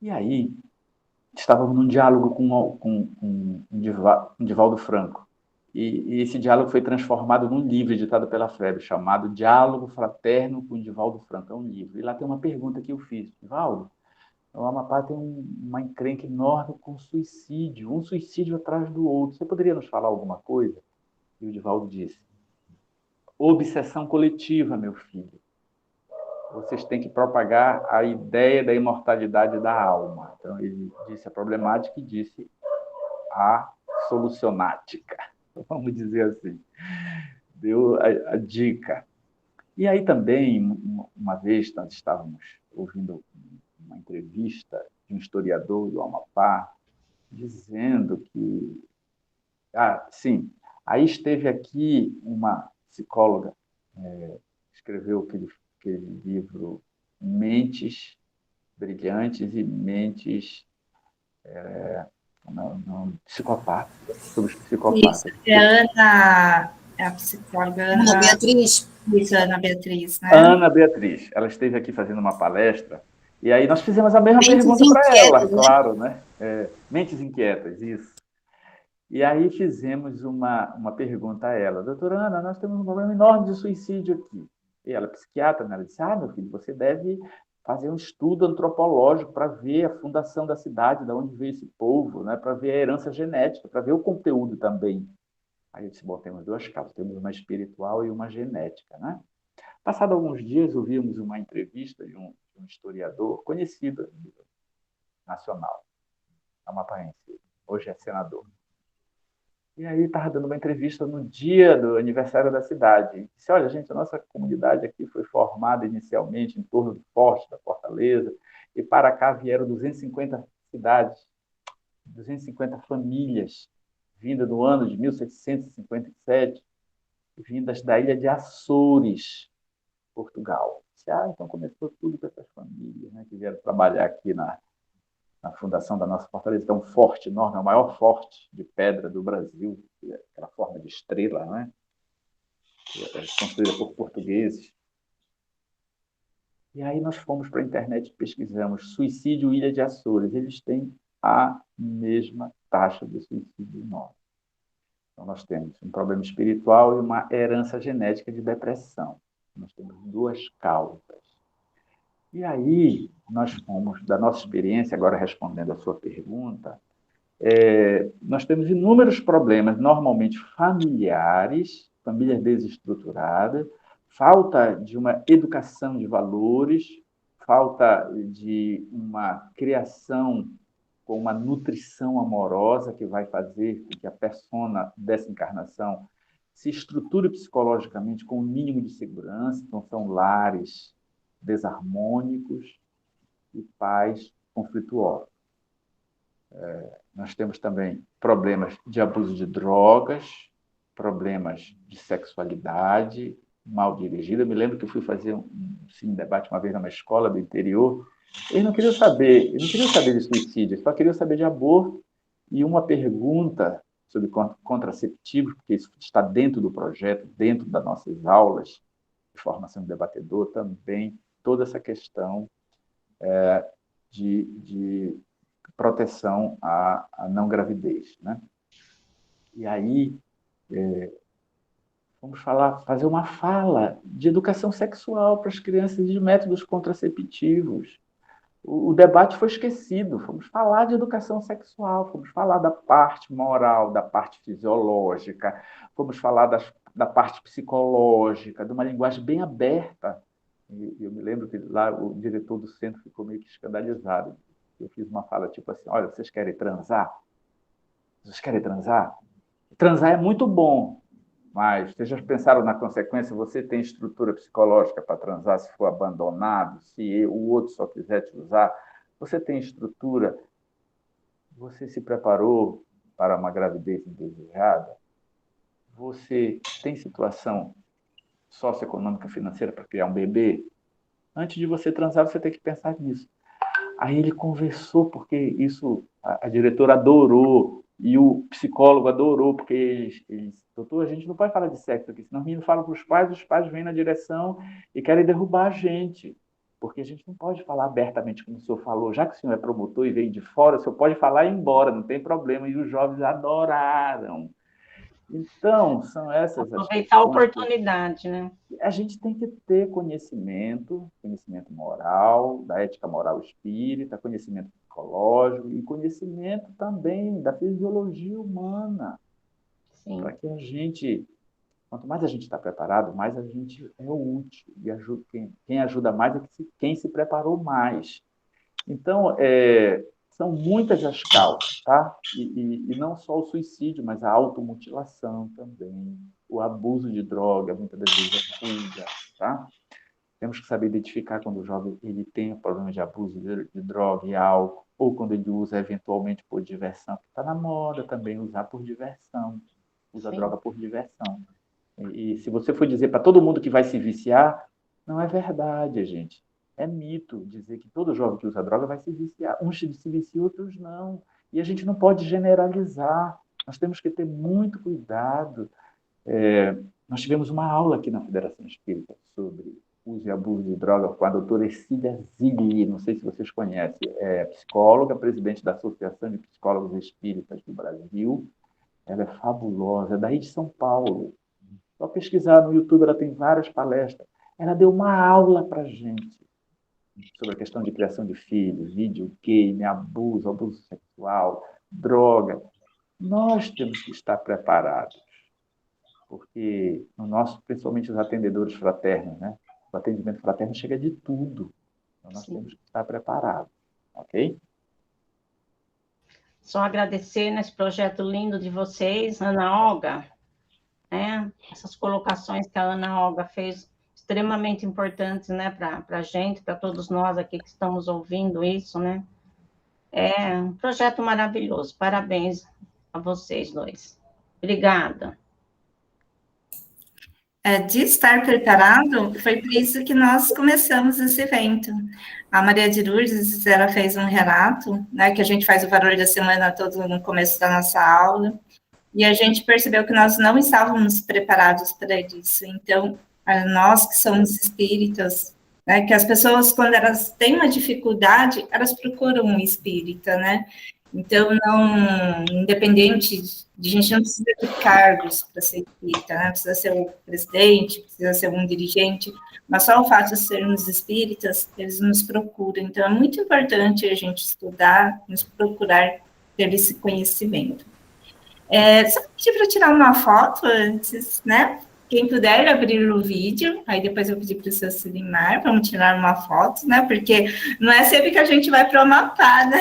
E aí, estávamos num diálogo com Divaldo Franco, e esse diálogo foi transformado num livro editado pela FEB, chamado Diálogo Fraterno com Divaldo Franco, é um livro. E lá tem uma pergunta que eu fiz, Divaldo, o Amapá tem uma encrenca enorme com suicídio, um suicídio atrás do outro. Você poderia nos falar alguma coisa? E o Divaldo disse, obsessão coletiva, meu filho. Vocês têm que propagar a ideia da imortalidade da alma. Então, ele disse a problemática e disse a solucionática. Vamos dizer assim. Deu a dica. E aí também, uma vez, nós estávamos ouvindo uma entrevista de um historiador do Amapá, dizendo que... sim, aí esteve aqui uma psicóloga, escreveu aquele livro Mentes Brilhantes e Mentes psicopatas, sobre os psicopatas. Isso, é a psicóloga Ana Beatriz. Isso, Ana Beatriz, né? Ana Beatriz, ela esteve aqui fazendo uma palestra, e aí nós fizemos a mesma pergunta para ela, né? claro, né? Mentes Inquietas, isso. E aí fizemos uma pergunta a ela: doutora Ana, nós temos um problema enorme de suicídio aqui. E ela, psiquiatra, né? Ela disse: meu filho, você deve fazer um estudo antropológico para ver a fundação da cidade, de onde veio esse povo, né? Para ver a herança genética, para ver o conteúdo também. Aí eu disse: bom, temos duas causas, temos uma espiritual e uma genética, né? Passado alguns dias, ouvimos uma entrevista de um historiador conhecido, nacional, amapaense, hoje é senador. E aí estava dando uma entrevista no dia do aniversário da cidade. E disse: olha, gente, a nossa comunidade aqui foi formada inicialmente em torno do Forte, da Fortaleza, e para cá vieram 250 cidades, 250 famílias, vindas do ano de 1757, vindas da ilha de Açores, Portugal. Disse: então começou tudo com essas famílias, né, que vieram trabalhar aqui na fundação da nossa fortaleza, que é um forte enorme, é o maior forte de pedra do Brasil, aquela forma de estrela, né? Construída por portugueses. E aí nós fomos para a internet e pesquisamos suicídio Ilha de Açores. Eles têm a mesma taxa de suicídio nossa. Então nós temos um problema espiritual e uma herança genética de depressão. Nós temos duas causas. E aí, nós fomos, da nossa experiência, agora respondendo a sua pergunta, nós temos inúmeros problemas, normalmente familiares, famílias desestruturadas, falta de uma educação de valores, falta de uma criação com uma nutrição amorosa que vai fazer com que a persona dessa encarnação se estruture psicologicamente com o mínimo de segurança. Então, são lares desarmônicos e pais conflituosos. Nós temos também problemas de abuso de drogas, problemas de sexualidade mal dirigida. Eu me lembro que eu fui fazer um debate uma vez numa escola do interior. Eles não queriam saber de suicídio, só queriam saber de aborto. E uma pergunta sobre contraceptivos, porque isso está dentro do projeto, dentro das nossas aulas de formação de debatedor também, toda essa questão de proteção à não gravidez, né? E aí vamos fazer uma fala de educação sexual para as crianças de métodos contraceptivos. O debate foi esquecido. Fomos falar de educação sexual, fomos falar da parte moral, da parte fisiológica, fomos falar da parte psicológica, de uma linguagem bem aberta. E eu me lembro que lá o diretor do centro ficou meio que escandalizado. Eu fiz uma fala tipo assim: olha, vocês querem transar? Vocês querem transar? Transar é muito bom, mas vocês já pensaram na consequência? Você tem estrutura psicológica para transar se for abandonado, se o outro só quiser te usar? Você tem estrutura? Você se preparou para uma gravidez indesejada? Você tem situação socioeconômica financeira para criar um bebê? Antes de você transar, você tem que pensar nisso. Aí ele conversou, porque isso a diretora adorou, e o psicólogo adorou, porque eles doutor, a gente não pode falar de sexo aqui, senão os meninos falam para os pais vêm na direção e querem derrubar a gente, porque a gente não pode falar abertamente, como o senhor falou, já que o senhor é promotor e veio de fora, o senhor pode falar e ir embora, não tem problema, e os jovens adoraram. Então, são essas as aproveitar a oportunidade, né? A gente tem que ter conhecimento moral, da ética moral espírita, conhecimento psicológico e conhecimento também da fisiologia humana. Para que a gente, quanto mais a gente está preparado, mais a gente é útil. E quem ajuda mais é quem se preparou mais. Então, são muitas as causas, tá? E não só o suicídio, mas a automutilação também, o abuso de droga, muitas das vezes a fuga, tá? Temos que saber identificar quando o jovem ele tem problema de abuso de droga e álcool, ou quando ele usa eventualmente por diversão. Está na moda também usar por diversão, usa Sim. droga por diversão. E se você for dizer para todo mundo que vai se viciar, não é verdade, gente. É mito dizer que todo jovem que usa droga vai se viciar. Uns se viciam, outros não. E a gente não pode generalizar. Nós temos que ter muito cuidado. Nós tivemos uma aula aqui na Federação Espírita sobre uso e abuso de droga com a doutora Ercília Zilli, não sei se vocês conhecem, é psicóloga, presidente da Associação de Psicólogos Espíritas do Brasil. Ela é fabulosa, é daí de São Paulo. Só pesquisar no YouTube, ela tem várias palestras. Ela deu uma aula para a gente sobre a questão de criação de filhos, videogame, abuso sexual, droga. Nós temos que estar preparados, porque no nosso, principalmente os atendedores fraternos, né? O atendimento fraterno chega de tudo. Então nós temos que estar preparados, ok? Só agradecer nesse projeto lindo de vocês, Ana Olga, né? Essas colocações que a Ana Olga fez, extremamente importantes, né, para a gente, para todos nós aqui que estamos ouvindo isso, né? É um projeto maravilhoso. Parabéns a vocês dois. Obrigada. De estar preparado, foi por isso que nós começamos esse evento. A Maria de Lourdes, ela fez um relato, né, que a gente faz o valor da semana todo no começo da nossa aula, e a gente percebeu que nós não estávamos preparados para isso. Então, nós que somos espíritas, né, que as pessoas, quando elas têm uma dificuldade, elas procuram um espírita, né? Então, não, independente de, a gente não precisa de cargos para ser espírita, né? Precisa ser o presidente, precisa ser um dirigente, mas só o fato de sermos espíritas, eles nos procuram. Então, é muito importante a gente estudar, nos procurar ter esse conhecimento. Só pedir para tirar uma foto antes, né? Quem puder abrir o vídeo, aí depois eu pedi para o seu Silimar, vamos tirar uma foto, né? Porque não é sempre que a gente vai para o Amapá, né?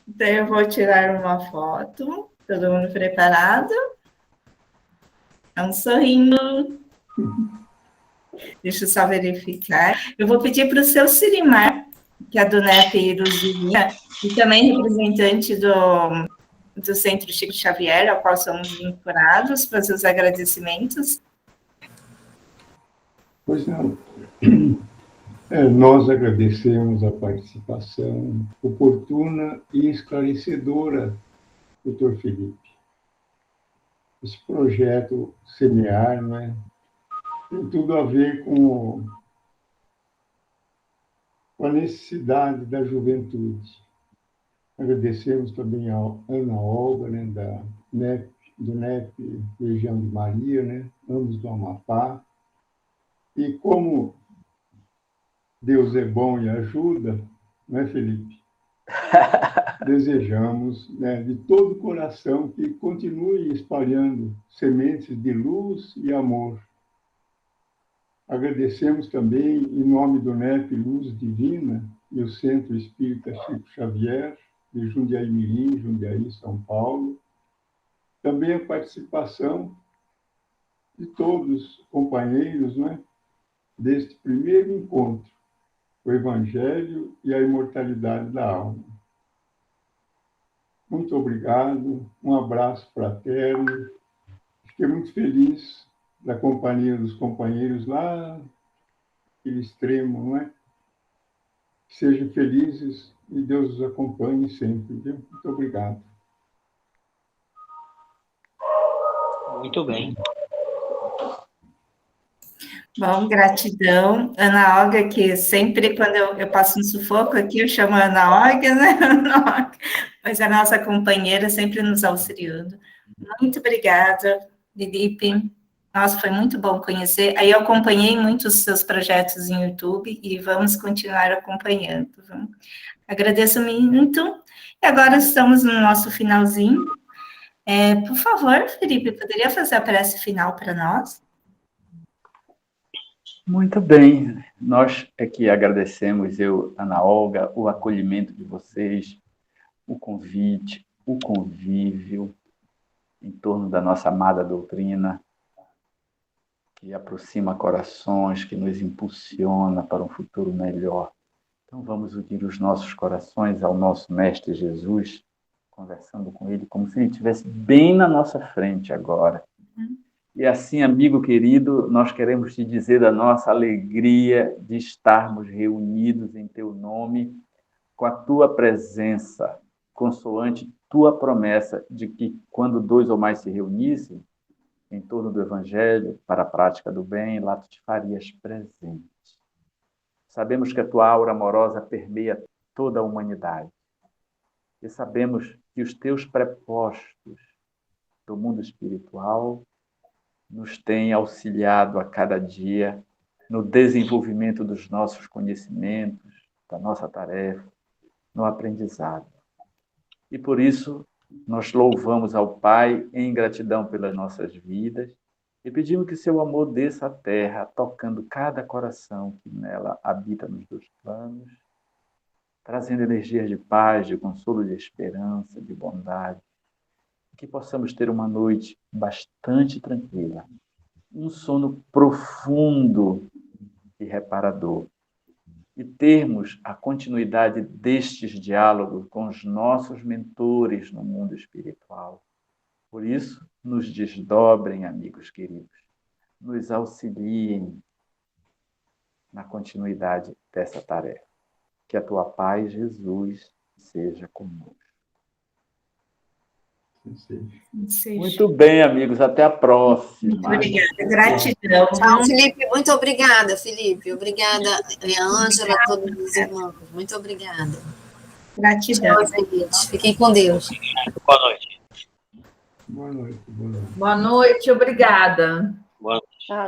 Então, eu vou tirar uma foto, todo mundo preparado? Vamos sorrindo. Deixa eu só verificar. Eu vou pedir para o seu Silimar, que é do NEP Iruzinia, e também representante do Centro Chico Xavier, ao qual somos vinculados, fazer os agradecimentos. Pois não. Nós agradecemos a participação oportuna e esclarecedora, doutor Felipe. Esse projeto Semear, né, tem tudo a ver com a necessidade da juventude. Agradecemos também a Ana Olga, né, do NEP Região de Maria, né, ambos do Amapá. E como Deus é bom e ajuda, não é, Felipe? Desejamos, né, de todo o coração que continue espalhando sementes de luz e amor. Agradecemos também, em nome do NEP Luz Divina e o Centro Espírita Chico Xavier, de Jundiaí Mirim, Jundiaí, São Paulo, também a participação de todos os companheiros, né, deste primeiro encontro, o Evangelho e a imortalidade da alma. Muito obrigado, um abraço fraterno, fiquei muito feliz da companhia dos companheiros lá, aquele extremo, não é? Sejam felizes e Deus os acompanhe sempre, viu? Muito obrigado. Muito bem. Bom, gratidão. Ana Olga, que sempre, quando eu passo um sufoco aqui, eu chamo a Ana Olga, né? Ana Olga, mas a nossa companheira sempre nos auxiliando. Muito obrigada, Felipe. Nossa, foi muito bom conhecer. Aí eu acompanhei muitos seus projetos em YouTube e vamos continuar acompanhando. Agradeço muito. E agora estamos no nosso finalzinho. Por favor, Felipe, poderia fazer a prece final para nós? Muito bem. Nós é que agradecemos, eu, Ana Olga, o acolhimento de vocês, o convite, o convívio em torno da nossa amada doutrina. que aproxima corações, que nos impulsiona para um futuro melhor. Então vamos unir os nossos corações ao nosso Mestre Jesus, conversando com Ele como se Ele estivesse bem na nossa frente agora. E assim, amigo querido, nós queremos te dizer da nossa alegria de estarmos reunidos em Teu nome, com a Tua presença, consoante Tua promessa de que quando 2 ou mais se reunissem em torno do Evangelho, para a prática do bem, lá Tu te farias presente. Sabemos que a Tua aura amorosa permeia toda a humanidade. E sabemos que os Teus prepostos do mundo espiritual nos têm auxiliado a cada dia no desenvolvimento dos nossos conhecimentos, da nossa tarefa, no aprendizado. E por isso, nós louvamos ao Pai em gratidão pelas nossas vidas e pedimos que seu amor desça à terra, tocando cada coração que nela habita nos 2 planos, trazendo energias de paz, de consolo, de esperança, de bondade, que possamos ter uma noite bastante tranquila, um sono profundo e reparador, e termos a continuidade destes diálogos com os nossos mentores no mundo espiritual. Por isso, nos desdobrem, amigos queridos, nos auxiliem na continuidade dessa tarefa. Que a Tua paz, Jesus, seja conosco. Muito bem, amigos. Até a próxima. Muito obrigada. Gratidão. Tchau, Felipe. Muito obrigada, Felipe. Obrigada, Ângela, a todos os irmãos. Muito obrigada. Gratidão. Tchau, gente. Fiquem com Deus. Boa noite. Boa noite. Boa noite. Boa noite, obrigada. Boa noite. Tchau.